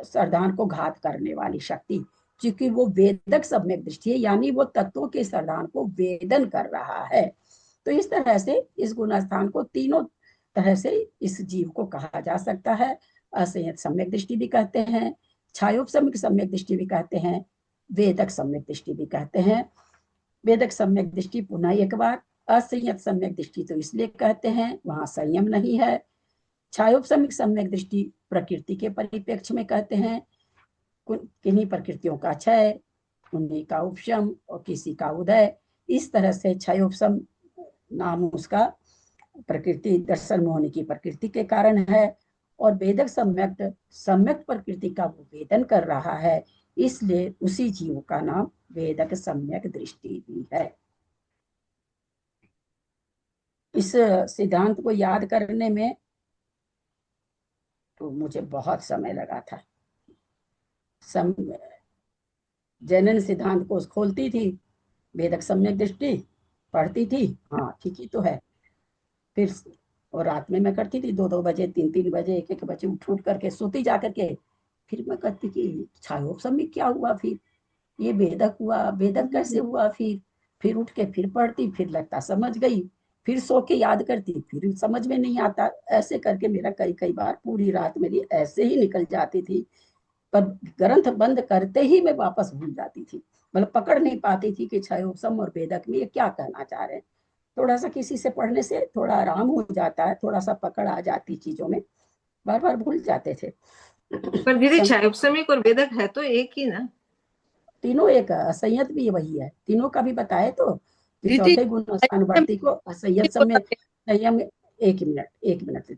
सरधान को घात करने वाली शक्ति, क्योंकि वो वेदक सम्यक दृष्टि है, यानी वो तत्वों के सरधान को वेदन कर रहा है। तो इस तरह से इस गुणस्थान को तीनों तरह से इस जीव को कहा जा सकता है। असंयत सम्यक दृष्टि भी कहते हैं, छायोपशमिक सम्यक दृष्टि भी कहते हैं, वेदक सम्यक दृष्टि भी कहते हैं। वेदक सम्यक दृष्टि पुनः एक बार, असंयत सम्यक दृष्टि तो इसलिए कहते हैं वहां संयम नहीं है। छायोपशमिक सम्यक दृष्टि प्रकृति के परिप्रेक्ष्य में कहते हैं, किन्हीं प्रकृतियों का क्षय, उन्हीं का उपशम और किसी का उदय। इस तरह से क्षयोपशम नाम उसका प्रकृति दर्शन मोहनी की प्रकृति के कारण है, और वेदक सम्यक प्रकृति का वो वेदन कर रहा है, इसलिए उसी जीव का नाम वेदक सम्यक दृष्टि भी है। इस सिद्धांत को याद करने में तो मुझे बहुत समय लगा था। जनन सिद्धांत को खोलती थी, वेदक सम्यक दृष्टि पढ़ती थी, हाँ ठीक ही तो है, फिर और रात में मैं करती थी 2-2 बजे 3-3 बजे 1-1 बजे उठ करके सोती जा करके, फिर मैं कहती कि छायोपशम में क्या हुआ, फिर ये वेदक हुआ, वेदक कैसे हुआ, फिर उठ के फिर पढ़ती, फिर लगता समझ गई, फिर सो के याद करती, फिर समझ में नहीं आता। ऐसे करके मेरा कई बार पूरी रात मेरी ऐसे ही निकल जाती थी, पर ग्रंथ बंद करते ही मैं वापस भूल जाती थी, मतलब पकड़ नहीं पाती थी कि छायोपशम और वेदक में ये क्या कहना चाह रहे हैं। थोड़ा सा किसी से पढ़ने से थोड़ा आराम हो जाता है, थोड़ा सा पकड़ आ जाती चीजों में, बार बार भूल जाते थे। पर दीदी छायोपशमिक और वेदक है तो एक ही ना? तीनों एक, असंयत भी वही है, तीनों का भी बताए तो चौथे गुण स्थानवर्ती को असंयत समय संयम। एक मिनट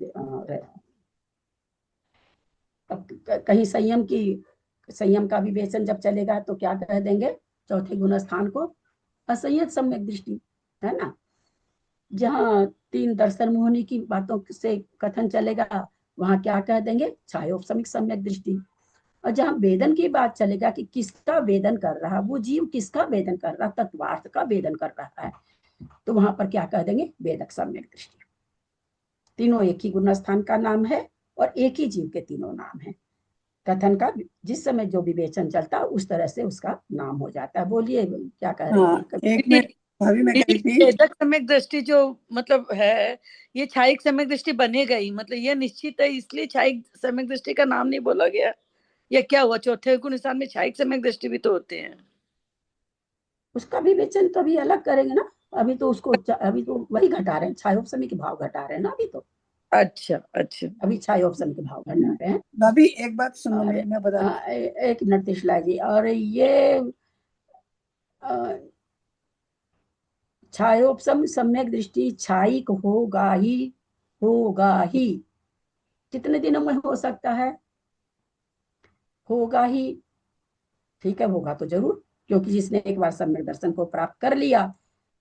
कहीं संयम का विवेचन जब चलेगा तो क्या कह देंगे? चौथे गुण स्थान को असंयत सम्यक दृष्टि है ना। जहाँ 3 दर्शन मोहनी की बातों से कथन चलेगा, वहां क्या कह देंगे? छायोपशमिक सम्यक दृष्टि। और जहां वेदन की बात चलेगा कि किसका वेदन कर रहा, वो जीव किसका वेदन कर रहा, तत्वार्थ का वेदन कर रहा है, तो वहां पर क्या कह देंगे, वेदक सम्यक दृष्टि। तीनों एक ही गुण स्थान का नाम है और एक ही जीव के तीनों नाम है। कथन का जिस समय जो विवेचन चलता है उस तरह से उसका नाम हो जाता है। बोलिए क्या कह रहे हैं। एक मिनट भाभी, मैं कह रही थी वेदक सम्यक दृष्टि जो मतलब है, ये छायिक सम्यक दृष्टि बनेगा ही, मतलब ये निश्चित है, इसलिए छायिक सम्यक दृष्टि का नाम नहीं बोला गया, या क्या हुआ? चौथे गुण स्थान में छायिक सम्यक दृष्टि भी तो होते हैं। उसका विवेचन तो अभी अलग करेंगे ना, अभी तो उसको अभी तो वही घटा रहे हैं, छायोपसमी के भाव घटा रहे हैं ना अभी तो। अच्छा अच्छा, अभी छायोपसमी के भाव घटा रहे हैं। भाभी एक बात सुनो, मैं बता एक मिनट तिशला जी, और ये छायोपसम सम्यक दृष्टि छायिक होगा ही। कितने दिनों में हो सकता है? होगा ही, ठीक है, होगा तो जरूर, क्योंकि जिसने एक बार सम्यक दर्शन को प्राप्त कर लिया,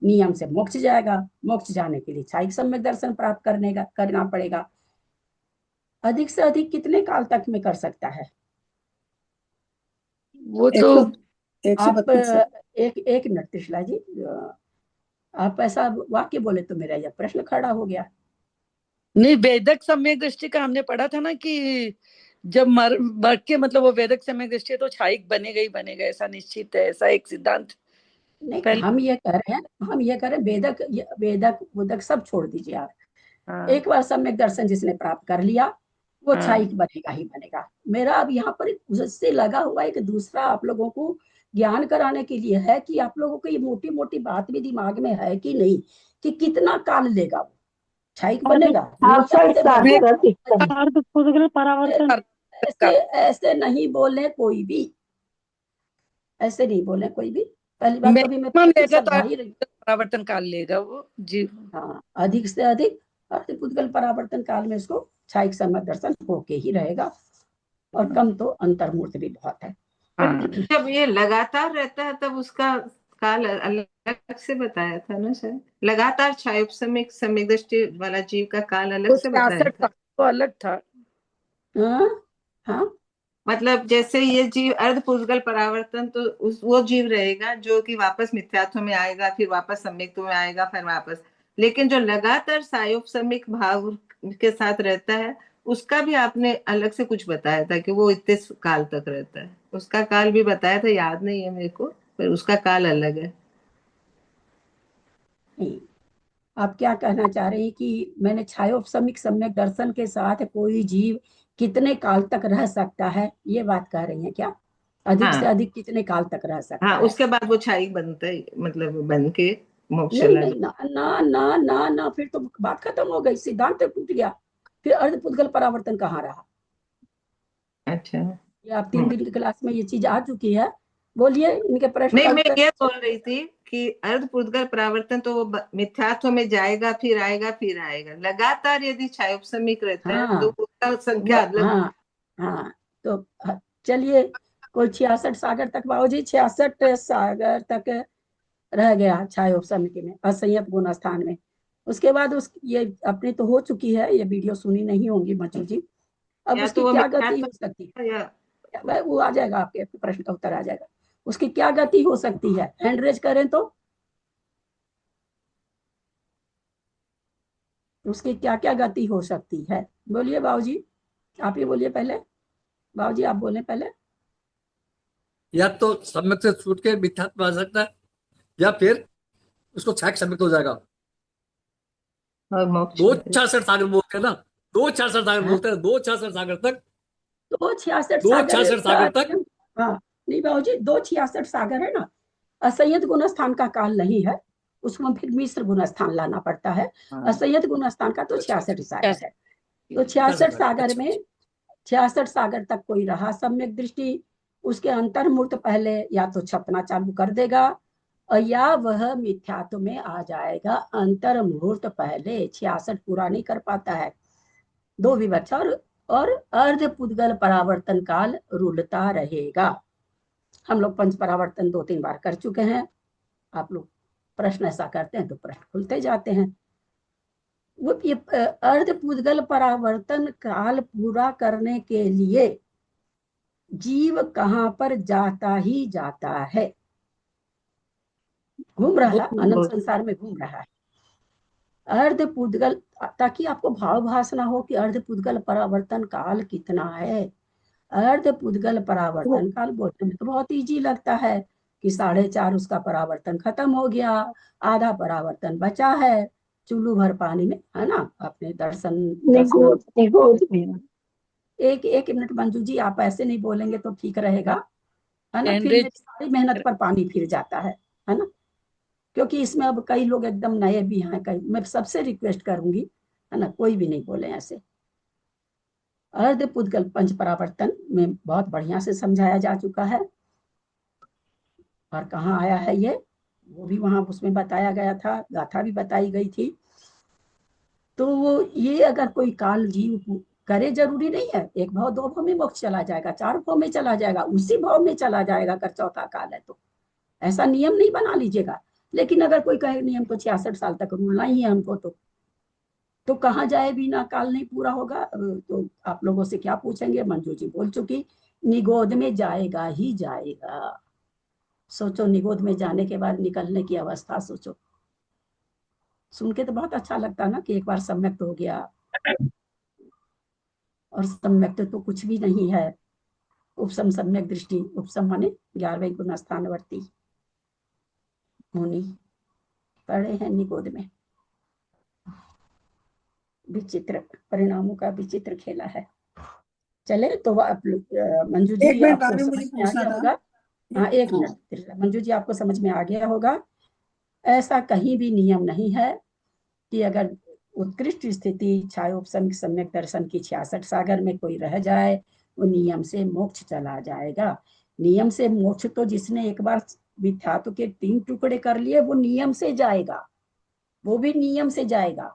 नियम से मोक्ष जाएगा, मोक्ष जाने के लिए छायिक सम्यक दर्शन प्राप्त करना पड़ेगा। अधिक से अधिक कितने काल तक में कर सकता है? वो तो आप एक मिनट त्रिशला जी, आप ऐसा वाक्य बोले तो मेरा यह प्रश्न खड़ा हो गया। नहीं, वेदक सम्यक दृष्टि का हमने पढ़ा था ना कि जब मर के मतलब वो वेदक सम्यक दृष्टि है तो छायिक बनेगा ही बनेगा, ऐसा निश्चित है, ऐसा एक सिद्धांत। नहीं, हम ये कह रहे हैं वेदक उदक सब छोड़ दीजिए आप। एक बार सम्यक दर्शन जिसने प्राप्त कर लिया वो छायिक बनेगा ही बनेगा। मेरा अब यहाँ पर उससे लगा हुआ एक दूसरा आप लोगों को ज्ञान कराने के लिए है कि आप लोगों को ये मोटी मोटी बात भी दिमाग में है कि नहीं, कि कितना काल लेगा वो छायिक बनेगा। ऐसे नहीं बोले कोई भी, ऐसे नहीं बोले कोई भी। पहली बात तो अभी मैं परावर्तन काल लेगा वो जी। हाँ, अधिक से अधिक अर्धपुद्गल परावर्तन काल में उसको छायिक सम्यक दर्शन होके ही रहेगा, और कम तो अंतर्मूर्त भी बहुत है। जब ये लगातार रहता है तब उसका काल अलग से बताया था ना सर, लगातार छायोपसमिक सम्यक दृष्टि वाला जीव का काल अलग से बताया था, तो अलग था। हाँ, मतलब जैसे ये जीव अर्धपुद्गल परावर्तन तो वो जीव रहेगा जो कि वापस मिथ्यात्व में आएगा, फिर वापस सम्यक्त्व में आएगा, फिर वापस, लेकिन जो लगातार सायोपसमिक भाव के साथ रहता है उसका भी आपने अलग से कुछ बताया था कि वो इतने काल तक रहता है, उसका काल भी बताया था, याद नहीं है मेरे को, पर उसका काल अलग है। नहीं, आप क्या कहना चाह रहे हैं कि मैंने छायोपसमिक सम्यक दर्शन के साथ कोई जीव कितने काल तक रह सकता है, ये बात कह रही हैं क्या? अधिक से अधिक कितने काल तक रह सकता है? उसके बाद वो छायिक बनता है, मतलब बन के मोक्ष नहीं, ना ना ना ना ना, फिर तो बात खत्म हो गई, सिद्धांत टूट गया, फिर अर्धपुद्गल परावर्तन कहाँ रहा? अच्छा, ये आप 3 दिन की क्लास में ये चीज आ चुकी है। बोलिए इनके प्रश्न। नहीं, मैं ये बोल रही थी कि अर्धपुद्गल परावर्तन तो वो मिथ्यात्व में जाएगा, फिर आएगा, फिर आएगा, लगातार यदि छायोपसमिक रहता है तो उसका संख्या अलग। हाँ, तो चलिए, कोई 66 सागर तक, बाबूजी 66 सागर तक रह गया छायोपसमिति में, असंयत गुण स्थान में। उसके बाद ये अपनी तो हो चुकी है, ये वीडियो सुनी नहीं होंगी मंजू जी। अब उसकी क्या गति हो सकती है? वो आ जाएगा, आपके प्रश्न का उत्तर आ जाएगा। उसकी क्या गति हो सकती है? हैंड रेज करें तो उसकी क्या क्या गति हो सकती है? बोलिए बाबूजी, आप ही बोलिए पहले। बाबूजी आप बोले पहले। या तो सम्यक से छूट के मिथ्यात्व आ सकता है, या फिर उसको छायिक सम्यक हो जाएगा। दो 66 सागर बोलते हैं ना, 66 सागर बोलते हैं, 66 सागर तक, 66 सागर तक। हाँ, नहीं बाबूजी, 66 सागर है ना, असंयत गुण स्थान का काल नहीं है, उसमें फिर मिश्र गुण स्थान लाना पड़ता है। असंयत गुण स्थान का तो 66 सागर है। तो 66 सागर में 66 सागर तक कोई रहा सम्यक दृष्टि, उसके अंतर्मूर्त पहले या तो छपना चालू कर देगा और या वह मिथ्यात्व में आ जाएगा। अंतर्मूर्त पहले 66 पूरा नहीं कर पाता है, 2 विवक्षा और अर्धपुद्गल परावर्तन काल रुलता रहेगा। हम लोग पंच परावर्तन 2-3 बार कर चुके हैं। आप लोग प्रश्न ऐसा करते हैं तो प्रश्न खुलते जाते हैं। वो ये अर्धपुद्गल परावर्तन काल पूरा करने के लिए जीव कहाँ पर जाता ही जाता है, घूम रहा है, अनंत संसार में घूम रहा है। अर्ध पुद्गल, ताकि आपको भाव भासना हो कि अर्ध पुद्गल परावर्तन काल कितना है। अर्ध पुद्गल परावर्तन काल बोलने में तो बहुत इजी लगता है कि 4.5 उसका परावर्तन खत्म हो गया, आधा परावर्तन बचा है चुल्लू भर पानी में, है ना। अपने दर्शन एक मिनट मंजू जी, आप ऐसे नहीं बोलेंगे तो ठीक रहेगा, है ना। फिर मेरी सारी मेहनत पर पानी फिर जाता है ना। क्योंकि इसमें अब कई लोग एकदम नए भी हैं, कई, मैं सबसे रिक्वेस्ट करूंगी, है ना, कोई भी नहीं बोले ऐसे। अर्ध पुद्गल पंच परावर्तन में बहुत बढ़िया से समझाया जा चुका है। और कहाँ आया है ये, वो भी वहां उसमें बताया गया था, गाथा भी बताई गई थी। तो वो ये अगर कोई काल जीव करे, जरूरी नहीं है 1 भाव 2 भाव में मोक्ष चला जाएगा, 4 भाव में चला जाएगा, उसी भाव में चला जाएगा अगर चौथा काल है तो। ऐसा नियम नहीं बना लीजिएगा। लेकिन अगर कोई कहे नियम तो 66 साल तक रुलना ही है हमको, तो कहाँ जाए बिना काल नहीं पूरा होगा। तो आप लोगों से क्या पूछेंगे, मंजू जी बोल चुकी, निगोद में जाएगा ही जाएगा। सोचो, निगोद में जाने के बाद निकलने की अवस्था सोचो। सुन के तो बहुत अच्छा लगता ना कि एक बार सम्यक्त हो गया, और सम्यक्त तो कुछ भी नहीं है। उपसम सम्यक दृष्टि, उपसम माने 11वें गुण स्थानवर्ती मुनि पड़े हैं निगोद में। विचित्र परिणामों का विचित्र खेला है। चले तो आप मंजू जी आपको समझ में आ गया होगा। हाँ, एक मिनट मंजू जी, आपको समझ में आ गया होगा। ऐसा कहीं भी नियम नहीं है कि अगर उत्कृष्ट स्थिति छायोपसमिक सम्यक दर्शन की 66 सागर में कोई रह जाए वो नियम से मोक्ष चला जाएगा। नियम से मोक्ष तो जिसने एक बार मिथ्यात्व के 3 टुकड़े कर लिए वो नियम से जाएगा, वो भी नियम से जाएगा।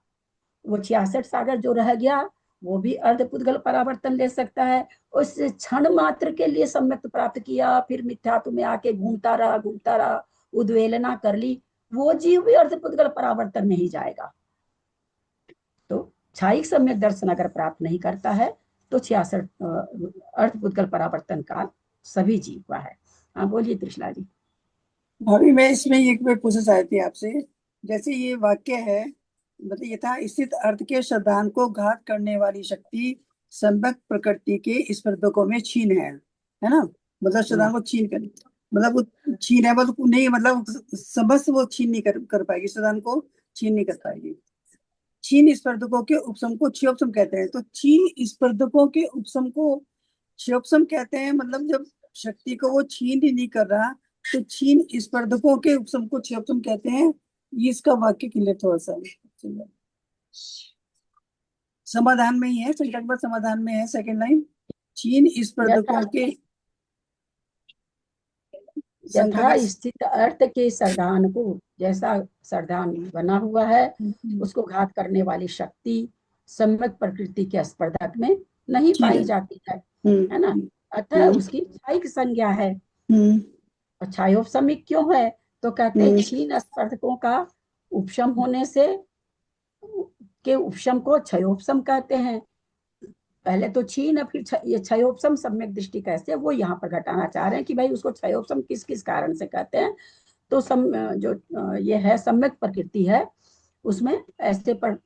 वो 66 सागर जो रह गया वो भी अर्धपुद्गल परावर्तन ले सकता है। उस क्षण मात्र के लिए सम्यक प्राप्त किया, फिर मिथ्यात्व में आके घूमता रहा, उद्वेलना कर ली, वो जीव भी अर्धपुद्गल परावर्तन में ही जाएगा। तो छायिक सम्यक दर्शन अगर प्राप्त नहीं करता है तो 66 अर्धपुद्गल परावर्तन काल सभी जीव का है। हाँ बोलिए त्रिशला जी। अभी मैं इसमें एक बार पूछना चाहती हूँ आपसे, जैसे ये वाक्य है, मतलब यथा स्थित अर्थ के श्रद्धान को घात करने वाली शक्ति सम्यक प्रकृति के स्पर्धकों में छीन है ना। मतलब श्रद्धान को छीन कर, मतलब वो छीन है, मतलब नहीं, मतलब समस्त वो छीन नहीं कर पाएगी, श्रद्धान को छीन नहीं कर पाएगी। छीन स्पर्धकों के उपसम को क्षयोपसम कहते हैं। तो छीन स्पर्धकों के उपसम को क्षयोपसम कहते हैं, मतलब जब शक्ति को वो छीन ही नहीं कर रहा तो छीन स्पर्धकों के उपसम को क्षयोपसम कहते हैं। ये इसका वाक्य क्लियर थोड़ा सा समाधान में ही है, संकल्प समाधान में है, सेकंड लाइन, छीन स्पर्धकों के यथा स्थित अर्थ के सरदान को, जैसा सरदान बना हुआ है उसको घात करने वाली शक्ति सम्यक प्रकृति के स्पर्धक में नहीं पाई जाती है ना। अतः उसकी छायिक संज्ञा है। और छायोपसमिक क्यों है, तो कहते हैं छीन स्पर्धकों का उपशम होने से के उपशम को क्षयोपसम कहते हैं। पहले तो छीन, फिर ये क्षयोपसम सम्यक दृष्टि कैसे, वो यहाँ पर घटाना चाह रहे हैं कि भाई उसको क्षयोपसम किस किस कारण से कहते हैं। तो जो ये है सम्यक प्रकृति है उसमें ऐसे पर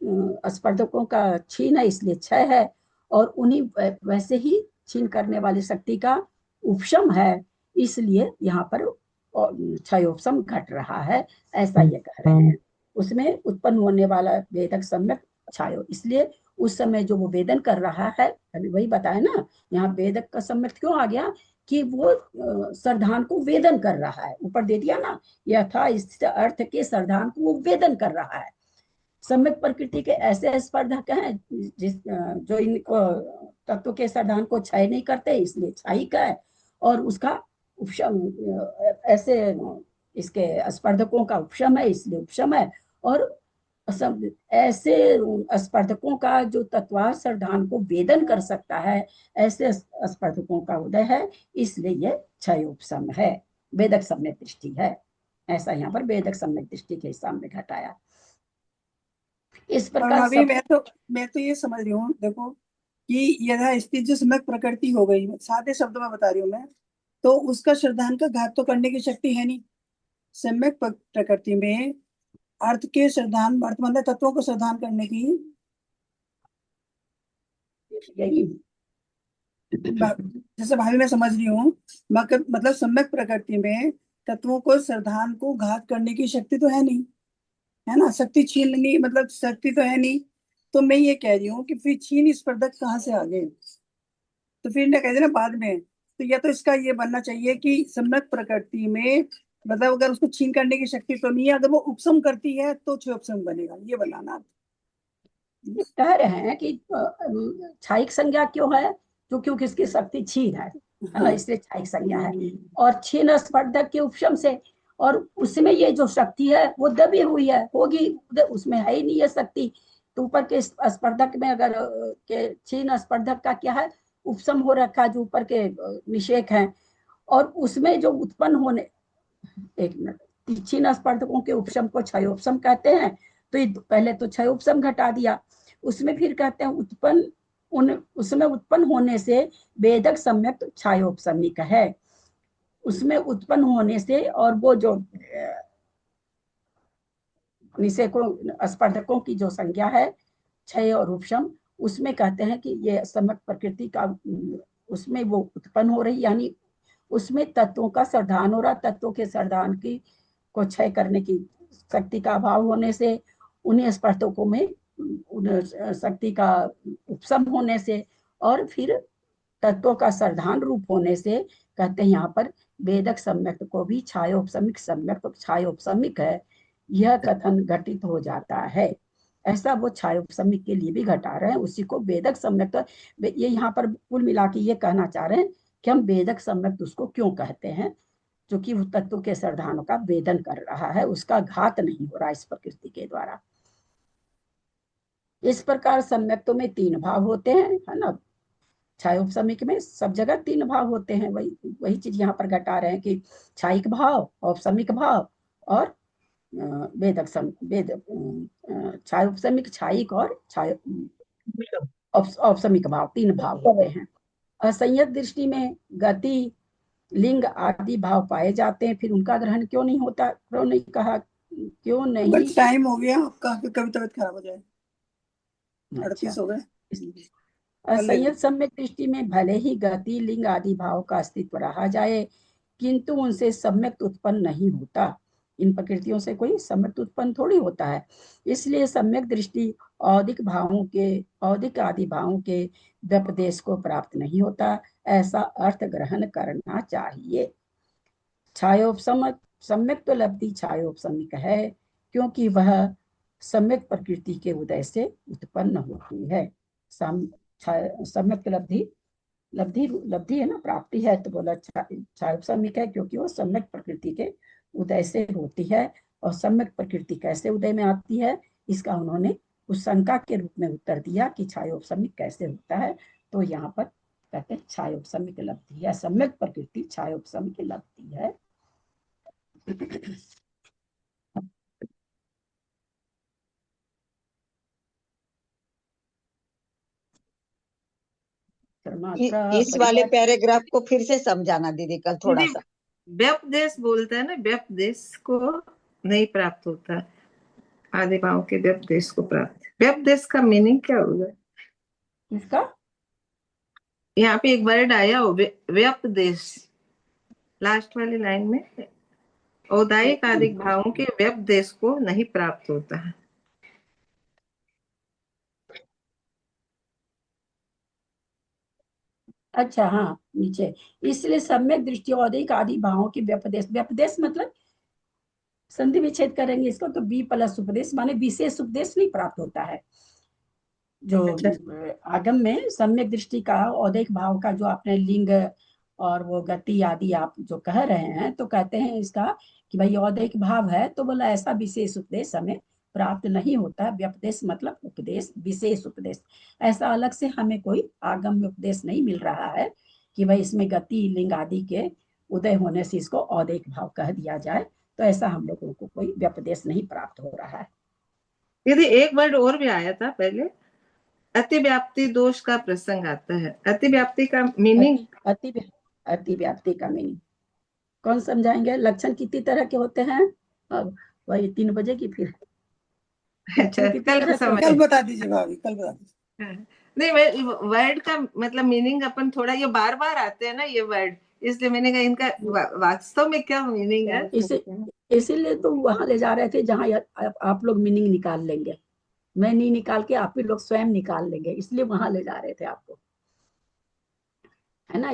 स्पर्धकों का छीन है इसलिए क्षय है, और उन्हीं वैसे ही छीन करने वाली शक्ति का उपशम है इसलिए यहाँ पर क्षयोपसम घट रहा है, ऐसा ये कह रहे हैं। उसमें उत्पन्न होने वाला वेदक सम्यक छायो, इसलिए उस समय जो वो वेदन कर रहा है, अभी वही बताया ना, यहाँ वेदक का सम्यक क्यों आ गया कि वो सरधान को वेदन कर रहा है, ऊपर दे दिया ना, यथा स्थित अर्थ के सरधान को वो वेदन कर रहा है। सम्यक प्रकृति के ऐसे स्पर्धक हैं जो इनको तत्व के सरधान को क्षय नहीं करते, इसलिए छायिक है। और उसका उपशम, ऐसे इसके स्पर्धकों का उपशम है इसलिए उपशम है। और ऐसे स्पर्धकों का जो तत्वार सरधान को वेदन कर सकता है, ऐसे स्पर्धकों का उदय है, इसलिए ये क्षयोपशम है, वेदक सम्यक दृष्टि है। ऐसा यहाँ पर वेदक सम्यक दृष्टि के हिसाब में घटाया। इस प्रकार अभी मैं तो ये समझ रही हूँ, देखो कि यदा स्थिति जो सम्यक प्रकृति हो गई, सादे शब्दों में बता रही हूँ मैं, तो उसका श्रद्धान का घात तो करने की शक्ति है नहीं। सम्यक प्रकृति में अर्थ के श्रद्धान, अर्थ मतलब तत्वों को श्रद्धान करने की यही जैसे भाभी मैं समझ रही हूँ, मतलब सम्यक प्रकृति में तत्वों को श्रद्धान को घात करने की शक्ति तो है नहीं, है ना, शक्ति छीननी मतलब शक्ति तो है नहीं। तो मैं ये कह रही हूँ कि फिर छीन स्पर्धक कहाँ से आ गए, तो फिर ना कहते ना बाद में, तो या तो इसका ये बनना चाहिए कि सम्यक प्रकृति में मतलब अगर उसको छीन करने की शक्ति तो नहीं है, अगर वो उपसम करती है तो क्षय उपसम बनेगा, ये बनाना। कह रहे हैं कि क्षयिक संज्ञा क्यों है, तो क्योंकि इसकी शक्ति छीन है ना, इसलिए क्षयिक संज्ञा है। और छीन स्पर्धक के उपशम से, और उसमें ये जो शक्ति है वो दबी हुई है, होगी उसमें है ही नहीं है शक्ति। तो ऊपर के स्पर्धक में अगर के छीन स्पर्धक का क्या है, उपशम हो रखा, जो ऊपर के निषेक हैं, और उसमें जो उत्पन्न होने, एक मिनट, छीन स्पर्धकों के उपशम को क्षयोपशम कहते हैं। तो पहले तो क्षयोपशम घटा दिया, उसमें फिर कहते हैं उत्पन्न, उसमें उत्पन्न होने से वेदक सम्यक क्षयोपशमिक है, उसमें उत्पन्न होने से, और वो जो निषेकों स्पर्धकों की जो संज्ञा है क्षय और उपशम, उसमें कहते हैं कि ये सम्यक प्रकृति का, उसमें वो उत्पन्न हो रही, यानी उसमें तत्वों का सर्धान हो रहा, तत्वों के सर्धान की को क्षय करने की शक्ति का अभाव होने से, उन्हीं स्पर्धकों में शक्ति का उपशम होने से, और फिर तत्वों का सर्धान रूप होने से कहते हैं यहाँ पर वेदक सम्यक को भी छायोपशमिक सम्यक तो छायोपशमिक है, यह कथन घटित हो जाता है। ऐसा वो छायोपशमिक के लिए भी घटा रहे हैं, उसी को वेदक सम्यक। तो ये यहाँ पर कुल मिला के ये कहना चाह रहे हैं कि हम वेदक सम्यक उसको क्यों कहते हैं, क्योंकि वो तत्व के सर्धानों का वेदन कर रहा है, उसका घात नहीं हो रहा इस प्रकृति के द्वारा। इस प्रकार सम्यक्तों में 3 भाव होते हैं, है ना। छायोपशमिक में सब जगह 3 भाव होते हैं, वही चीज यहाँ पर घटा रहे हैं कि छायिक भाव, औपशमिक भाव और वेदक छायोपशमिक, छायिक और औपशमिक भाव, 3 भाव होते हैं। असंयत दृष्टि में गति, लिंग आदि भाव पाए जाते हैं, फिर उनका ग्रहण क्यों नहीं होता, क्यों नहीं कहा, क्यों नहीं। टाइम हो गया आपका, कभी तबियत खराब हो जाए। 38 हो गए। असंयत सम्यक दृष्टि में भले ही गति, लिंग आदि भाव का अस्तित्व रहा जाए, किंतु उनसे सम्यक उत्पन्न नहीं होता। इन प्रकृतियों से कोई सम्यक उत्पन्न थोड़ी होता है। इसलिए सम्यक दृष्टि औदिक भावों के, औदिक आदि भावों के व्यपदेश को प्राप्त नहीं होता, ऐसा अर्थ ग्रहण करना चाहिए। छायोपशमक सम्यक तो लब्धि छायोपशमिक है, क्योंकि वह सम्यक प्रकृति के उदय से उत्पन्न होती है। सम्यक लब्धि लब्धि है ना, प्राप्ति है, तो बोला छायोपशमिक है क्योंकि वो सम्यक प्रकृति के उदय से होती है। और सम्यक प्रकृति कैसे उदय में आती है, इसका उन्होंने उस शंका के रूप में उत्तर दिया कि छायोपशमिक कैसे होता है। तो यहाँ पर कहते हैं छायोपशमिक लब्धि है, सम्यक प्रकृति छायोपशमिक लब्धि है। इस वाले पैराग्राफ को फिर से समझाना दीदी कल थोड़ा सा। व्यपदेश बोलता है ना, व्यपदेश को नहीं प्राप्त होता, आदि भाव के व्यपदेश को प्राप्त। व्यपदेश का मीनिंग क्या होगा इसका? यहाँ पे एक वर्ड आया व्यपदेश, लास्ट वाली लाइन में, औदायिक आदि भावों के व्यपदेश को नहीं प्राप्त होता है। अच्छा, हाँ, नीचे, इसलिए सम्यक दृष्टि औदिक आदि भावों की व्यपदेश, व्यपदेश मतलब संधि विच्छेद करेंगे इसको तो बी प्लस उपदेश, माने विशेष उपदेश नहीं प्राप्त होता है। जो आगम में सम्यक दृष्टि का औदिक भाव का जो आपने लिंग और वो गति आदि आप जो कह रहे हैं, तो कहते हैं इसका कि भाई औदिक भाव है, तो बोला ऐसा विशेष उपदेश हमें प्राप्त नहीं होता। व्यपदेश मतलब उपदेश, विशेष उपदेश, ऐसा अलग से हमें कोई आगम में उपदेश नहीं मिल रहा है कि भाई इसमें गति, लिंग आदि के उदय होने से इसको औदिक भाव कह दिया जाए, तो ऐसा हम लोगों को कोई व्यपदेश नहीं प्राप्त हो रहा है। यदि एक वर्ड और भी आया था पहले, अतिव्याप्ति दोष का प्रसंग आता है। अतिव्याप्ति का मीनिंग, अतिव्याप्ति का मीनिंग कौन समझाएंगे? लक्षण कितनी तरह के होते हैं? अब वही 3 बजे की फिर अच्छा कल बता दीजिए भाभी, कल बता दीजिए। नहीं, वर्ड का मतलब मीनिंग अपन थोड़ा, ये बार बार आते हैं ना ये वर्ड, इसलिए मैंने कहा इनका वास्तव में क्या मीनिंग है। इसीलिए तो वहां ले जा रहे थे जहां आप लोग मीनिंग निकाल लेंगे, मैं नहीं निकाल के आप ही लोग स्वयं निकाल लेंगे, इसलिए वहां ले जा रहे थे आपको, है ना।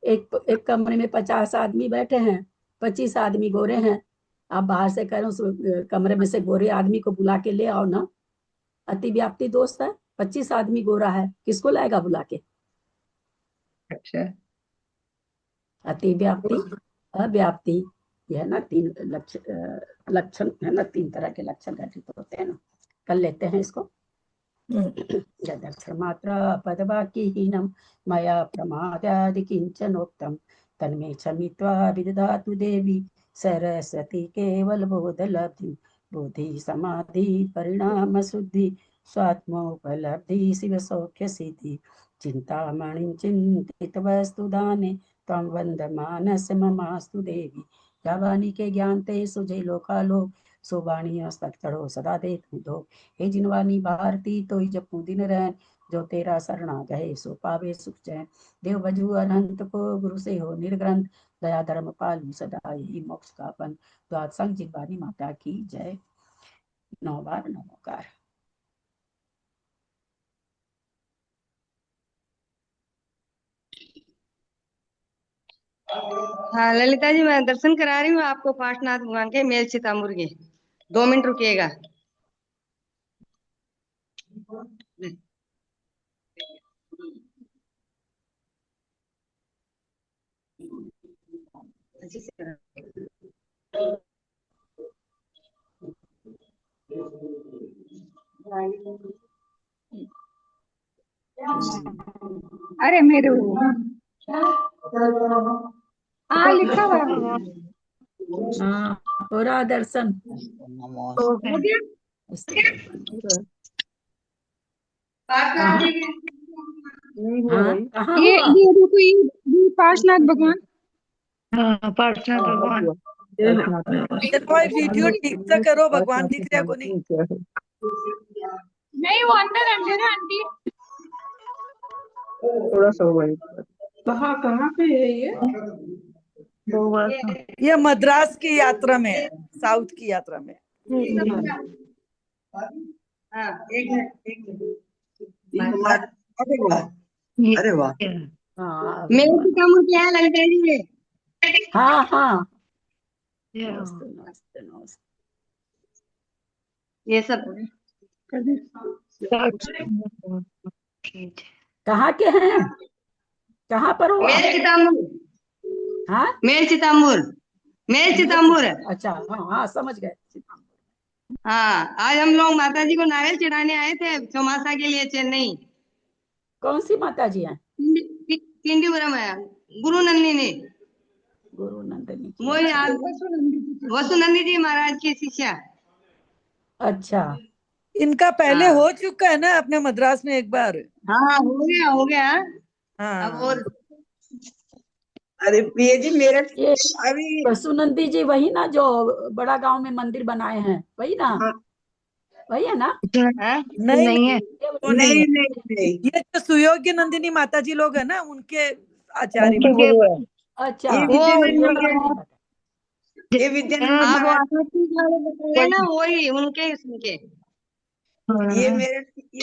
एक कमरे में 50 आदमी बैठे हैं, 25 आदमी गोरे हैं, आप बाहर से कह रहे हो उस कमरे में से गोरे आदमी को बुला के ले आओ ना। अतिव्याप्ति दोष है, 25 आदमी गोरा है, किसको लाएगा बुला के? अच्छा, अतिव्याप्ति, अव्याप्ति, यह है ना 3 लक्षण है ना, 3 तरह के लक्षण घटित होते हैं ना। कर लेते हैं इसको। यदक्षर मात्र पदवाक्यहीनम मया प्रमादादि किंचनोक्तम तन्मे क्षमित्वा विदधातु देवी सरस्वती केवल बोधलब्धि बुद्धि समाधि परिणाम शुद्धि स्वात्मोपलब्धि शिव सौख्य सिद्धि चिंतामणि चिंतित वस्तु दाने तम वंदमानस ममास्तु देवी। या वाणी के ज्ञान ते सुझे लोकालोक सुवाणी अस्तक्षरो सदा दे दो। हे जिनवानी भारती तो ही जपू दिन रहन जो तेरा शरणा गए सो पावे सुख चैन। देव बजू अनंत को गुरु से हो निर्ग्रंथ दया धर्म पालू सदा ही मोक्ष का पन। द्वाद संग जिनवानी माता की जय। 9 बार नमोकार। हाँ ललिता जी, मैं दर्शन करा रही हूँ आपको पार्श्वनाथ भगवान के मेल चितामुर के। 2 मिनट रुकिएगा। अरे मेरे लिखा हुआ पूरा दर्शन हो गया। ये देखो, ये पार्श्वनाथ भगवान। पार्श्वनाथ भगवान। वीडियो ठीक से करो, भगवान दिख रहा को नहीं? नहीं, वो अंदर अंदर आंटी। थोड़ा सा वही कहाँ पे है ये? ये मद्रास की यात्रा में है, साउथ की यात्रा में। एक मिनट। अरे वाह, मेरे चितामुर क्या है ललिता जी? हाँ हाँ, ये सब कहाँ के हैं? कहाँ पर हो? मेल चितामुर। हाँ, मेल चितामुर, मेल चितामुर। अच्छा, हाँ हाँ, समझ गए। हाँ, आज हम लोग माता जी को नारियल चढ़ाने आए थे चौमासा के लिए चेन्नई। कौन सी माता जी हैं? तिंडीपुरम है, गुरु नंदिनी। गुरु नंदिनी वही वसुनंदी जी महाराज की शिष्या। अच्छा, इनका पहले हो चुका है ना अपने मद्रास में एक बार? हाँ, हो गया। हाँ। अब और अरे प्रिय जी, मेरे अभी वसुनंदी जी वही ना जो बड़ा गांव में मंदिर बनाए हैं, वही ना? वही है ना? नहीं है, नहीं। ये जो सुयोग्य नंदिनी माता जी लोग है ना, उनके आचार्य। अच्छा, ये विद्यानंद ना, वही उनके ये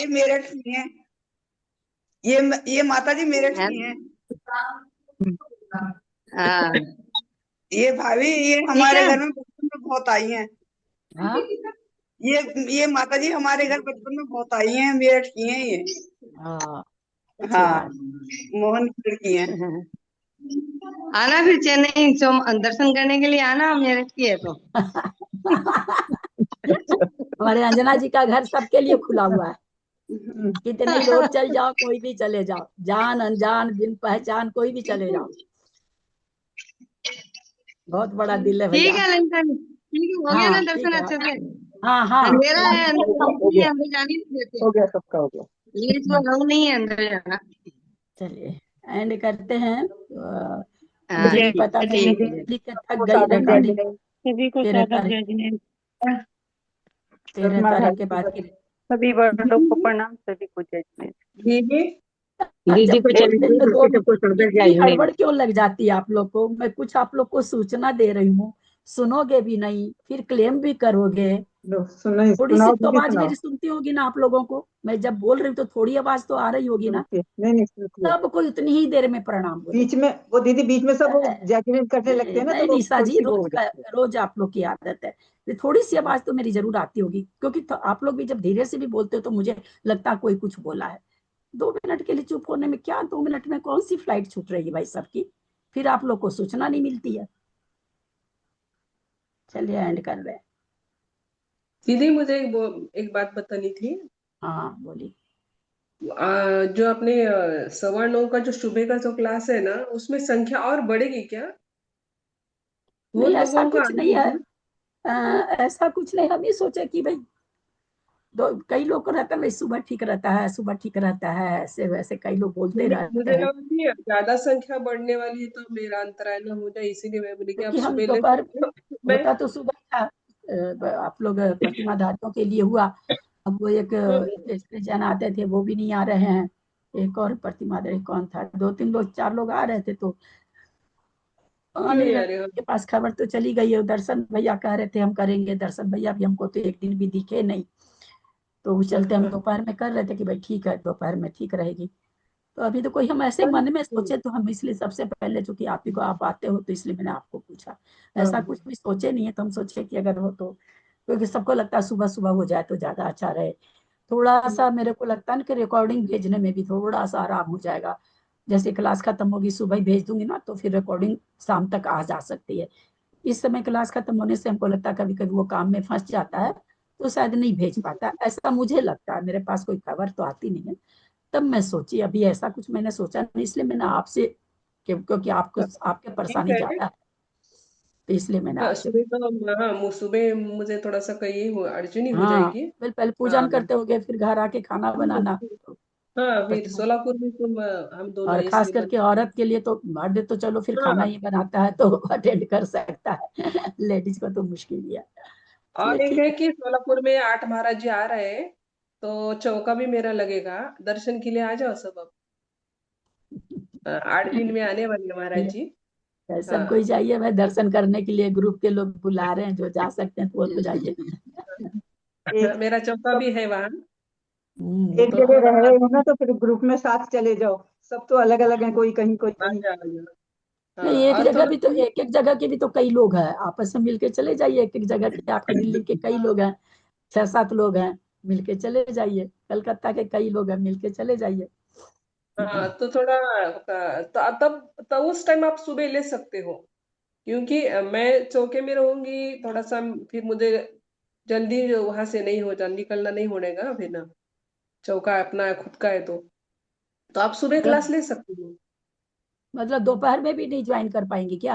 मेरठ की है। ये माता जी मेरठ की है। हाँ, ये भाभी ये हमारे घर में बचपन में बहुत आई हैं। ये माता जी हमारे घर बचपन में बहुत आई हैं, मेरठ की हैं ये। हाँ, मोहन की हैं। आना फिर चेन्नई दर्शन करने के लिए आना, मेरठ की है तो। हमारे अंजना जी का घर सबके लिए खुला हुआ है, कितने लोग चल जाओ, कोई भी चले जाओ, जान अनजान बिन पहचान कोई भी चले जाओ, बहुत बड़ा दिल है भैया। ठीक है ललिता जी, ठीक है, हो गया ना दर्शन अच्छे से? हाँ हाँ अंधेरा है, अंदर हो नहीं गया है, अंदर जाने नहीं देते। हो गया सबका हो गया। प्लीज वो अलाउ नहीं है अंदर जाना। चलिए एंड करते हैं। हाँ मुझे नहीं ठीक पता ठीक है। मैं लिख के थक को गई साधक जय रिकॉर्डिंग। जिनेन्द्र। सभी को 13 सादर तारीख जय जिनेन्द्र। 13 तारीख के बाद की सभी बड़ों को प्रणाम, सभी को जय जिनेन्द्र। दीदी जब दीदी को बोलते चलिए, हैं तो सबको सादर इतनी जय जिनेन्द्र। हड़बड़ क्यों लग जाती है आप लोग को? मैं कुछ आप लोग को सूचना दे रही हूँ, सुनोगे भी नहीं, फिर क्लेम भी करोगे। सुनाई थोड़ी सी सुनाओ तो दीदी आवाज सुनाओ। मेरी सुनती होगी ना आप लोगों को? मैं जब बोल रही हूँ तो थोड़ी आवाज तो आ रही होगी ना? सुनती है। नहीं सुनती है। सबको इतनी ही देर में प्रणाम बोलो। बीच में वो दीदी बीच में सब जैकमेंट करने लगते हैं ना, तो नहीं वो निशा थोड़ी जी, सी वो हो जाती रोज आप लोग की आदत है। ये थोड़ी सी आवाज तो मेरी जरूर आती होगी, क्योंकि तो आप लोग भी जब धीरे से भी बोलते हो तो मुझे लगता है कोई कुछ बोला है। 2 मिनट के लिए चुप होने में क्या, 2 मिनट में कौन सी फ्लाइट छूट रही है भाई सबकी? फिर आप लोग को सूचना नहीं मिलती है। चलिए एंड कर रहे हैं। दीदी मुझे एक बात बतानी थी। हाँ बोलिए। जो अपने 9:15 का जो सुबह का जो क्लास है ना, उसमें संख्या और बढ़ेगी क्या? नहीं बहुत ऐसा लोगों का कुछ आना नहीं है। है। ऐसा कुछ नहीं, हम ही सोचे कि भाई कई लोग को रहता है भाई सुबह ठीक रहता है, सुबह ठीक रहता है, ऐसे वैसे कई लोग बोलते रहते मुझे हैं। लगा कि ज्यादा संख्या बढ़ने वाली है तो मेरा अंतराय ना हो जाए, इसीलिए मैं बोली कि आप क्योंकि हम सुबह ले दोपहर सकते हो। मैं होता तो सुबह था। आप लोग प्रतिमाधारियों के लिए हुआ। अब वो एक स्त्री जन आते थे, वो भी नहीं आ रहे हैं। एक और प्रतिमाधारी कौन था, 2-3 लोग 4 लोग आ रहे थे तो क्यों आने नहीं आ लगे। रहे हो? के पास खबर तो चली गई है। दर्शन भैया कह रहे थे हम करेंगे, दर्शन भैया भी हमको तो एक दिन भी दिखे नहीं। तो उस चलते हम दोपहर में कर रहे थे कि भाई ठीक है दोपहर में ठीक रहेगी। तो अभी तो कोई हम ऐसे ही मन में सोचे, तो हम इसलिए सबसे पहले, चूंकि आप ही को आप आते हो तो इसलिए मैंने आपको पूछा। ऐसा कुछ भी सोचे नहीं है, तो हम सोचे कि अगर हो तो, क्योंकि सबको लगता है सुबह सुबह हो जाए तो ज्यादा अच्छा रहे। थोड़ा सा मेरे को लगता है ना कि रिकॉर्डिंग भेजने में भी थोड़ा सा आराम हो जाएगा। जैसे क्लास खत्म होगी सुबह ही भेज दूंगी ना, तो फिर रिकॉर्डिंग शाम तक आ जा सकती है। इस समय क्लास खत्म होने से हमको लगता है कभी कभी वो काम में फंस जाता है, तो शायद नहीं भेज पाता, ऐसा मुझे लगता है। मेरे पास कोई खबर तो आती नहीं है। तब मैं सोची, अभी ऐसा कुछ मैंने सोचा नहीं, इसलिए मैंने आपसे, क्योंकि आपको आपके ठीक परेशानी है। ज्यादा है, तो इसलिए मैंने हाँ आपसे। सुबह तो, हाँ सुबह मुझे थोड़ा सा कहीं अड़चनी हो हाँ जाएगी। पहले पूजन हाँ करते होगे, फिर घर आके खाना बनाना। हाँ, फिर प्रतिमा, सोलापुर में तुम हम दोनों और हैं, खास इसलिए करके औरत के लिए तो मर्द तो चलो फिर खाना हाँ। ही बनाता है तो अटेंड कर सकता है, लेडीज को तो मुश्किल ही है। चलिए और एक ठीक है है। कि सोलापुर में 8 महाराज जी आ रहे हैं, तो चौका भी मेरा लगेगा, दर्शन के लिए आ जाओ सब अब। 8 दिन में आने वाले हैं महाराज जी। सब कोई हाँ। चाहिए भाई दर्शन करने के लिए, ग्रुप के लोग बुला रहे हैं, जो जा सकते हैं तो वो तो जाइए। मेरा चौका भी है वहाँ। एक तो जगह थोड़ा रह रहे हो ना, तो फिर ग्रुप में साथ चले जाओ। सब तो अलग अलग है, कोई कहीं कोई आ कहीं। जाओ। नहीं हाँ एक और जगह थोड़ा भी तो, एक एक जगह के भी तो कई लोग हैं, आपस में मिलके चले जाइए। एक एक जगह के आपके दिल्ली के कई लोग हैं, 6-7 लोग हैं, मिलके चले जाइए। कलकत्ता के कई लोग हैं, मिलके चले जाइए। हाँ तो थोड़ा तब उस टाइम आप सुबह ले सकते हो, क्योंकि मैं चौके में रहूंगी थोड़ा सा, फिर मुझे जल्दी वहां से नहीं हो जा निकलना नहीं होनेगा फिर ना। चौका अपना खुद का है तो आप सुबह मतलब क्लास ले सकते हो। दोपहर में भी नहीं ज्वाइन कर पाएंगी क्या,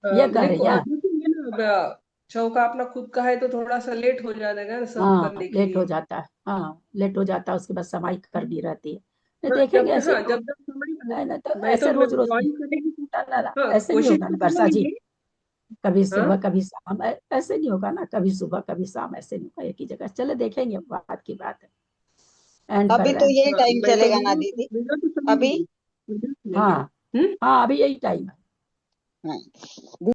ये कह रही हैं? देखेंगे ना, चौका अपना खुद का है तो थोड़ा सा लेट हो जाएगा ना सब हाँ करने के लेट हो लिए। जाता है, हाँ लेट हो जाता है, उसके बाद समाई करनी रहती है। नहीं हाँ देखेंगे ऐसे ही हाँ, रोज, जब जब समय है ना, तो मैं तो ऐसे रोज रोज नहीं। ज्वाइन करेगी तो ना हाँ ऐसे नहीं कोशिश होगा तो ना वर्षा जी। करूंगी। कभी सुबह हाँ कभी शाम, ऐसे नहीं होगा ना, कभी सुबह कभी शाम, ऐसे नहीं होगा एक ही जगह। चले देखेंगे, बात की बात है। एंड कर अभी रहे तो हैं। यही हाँ, टाइम मैं तो चलेगा ना वीडियो दीदी? वीडियो तो अभी चलेगी, वीडियो चलेगी। हाँ हाँ अभी यही टाइम है। हाँ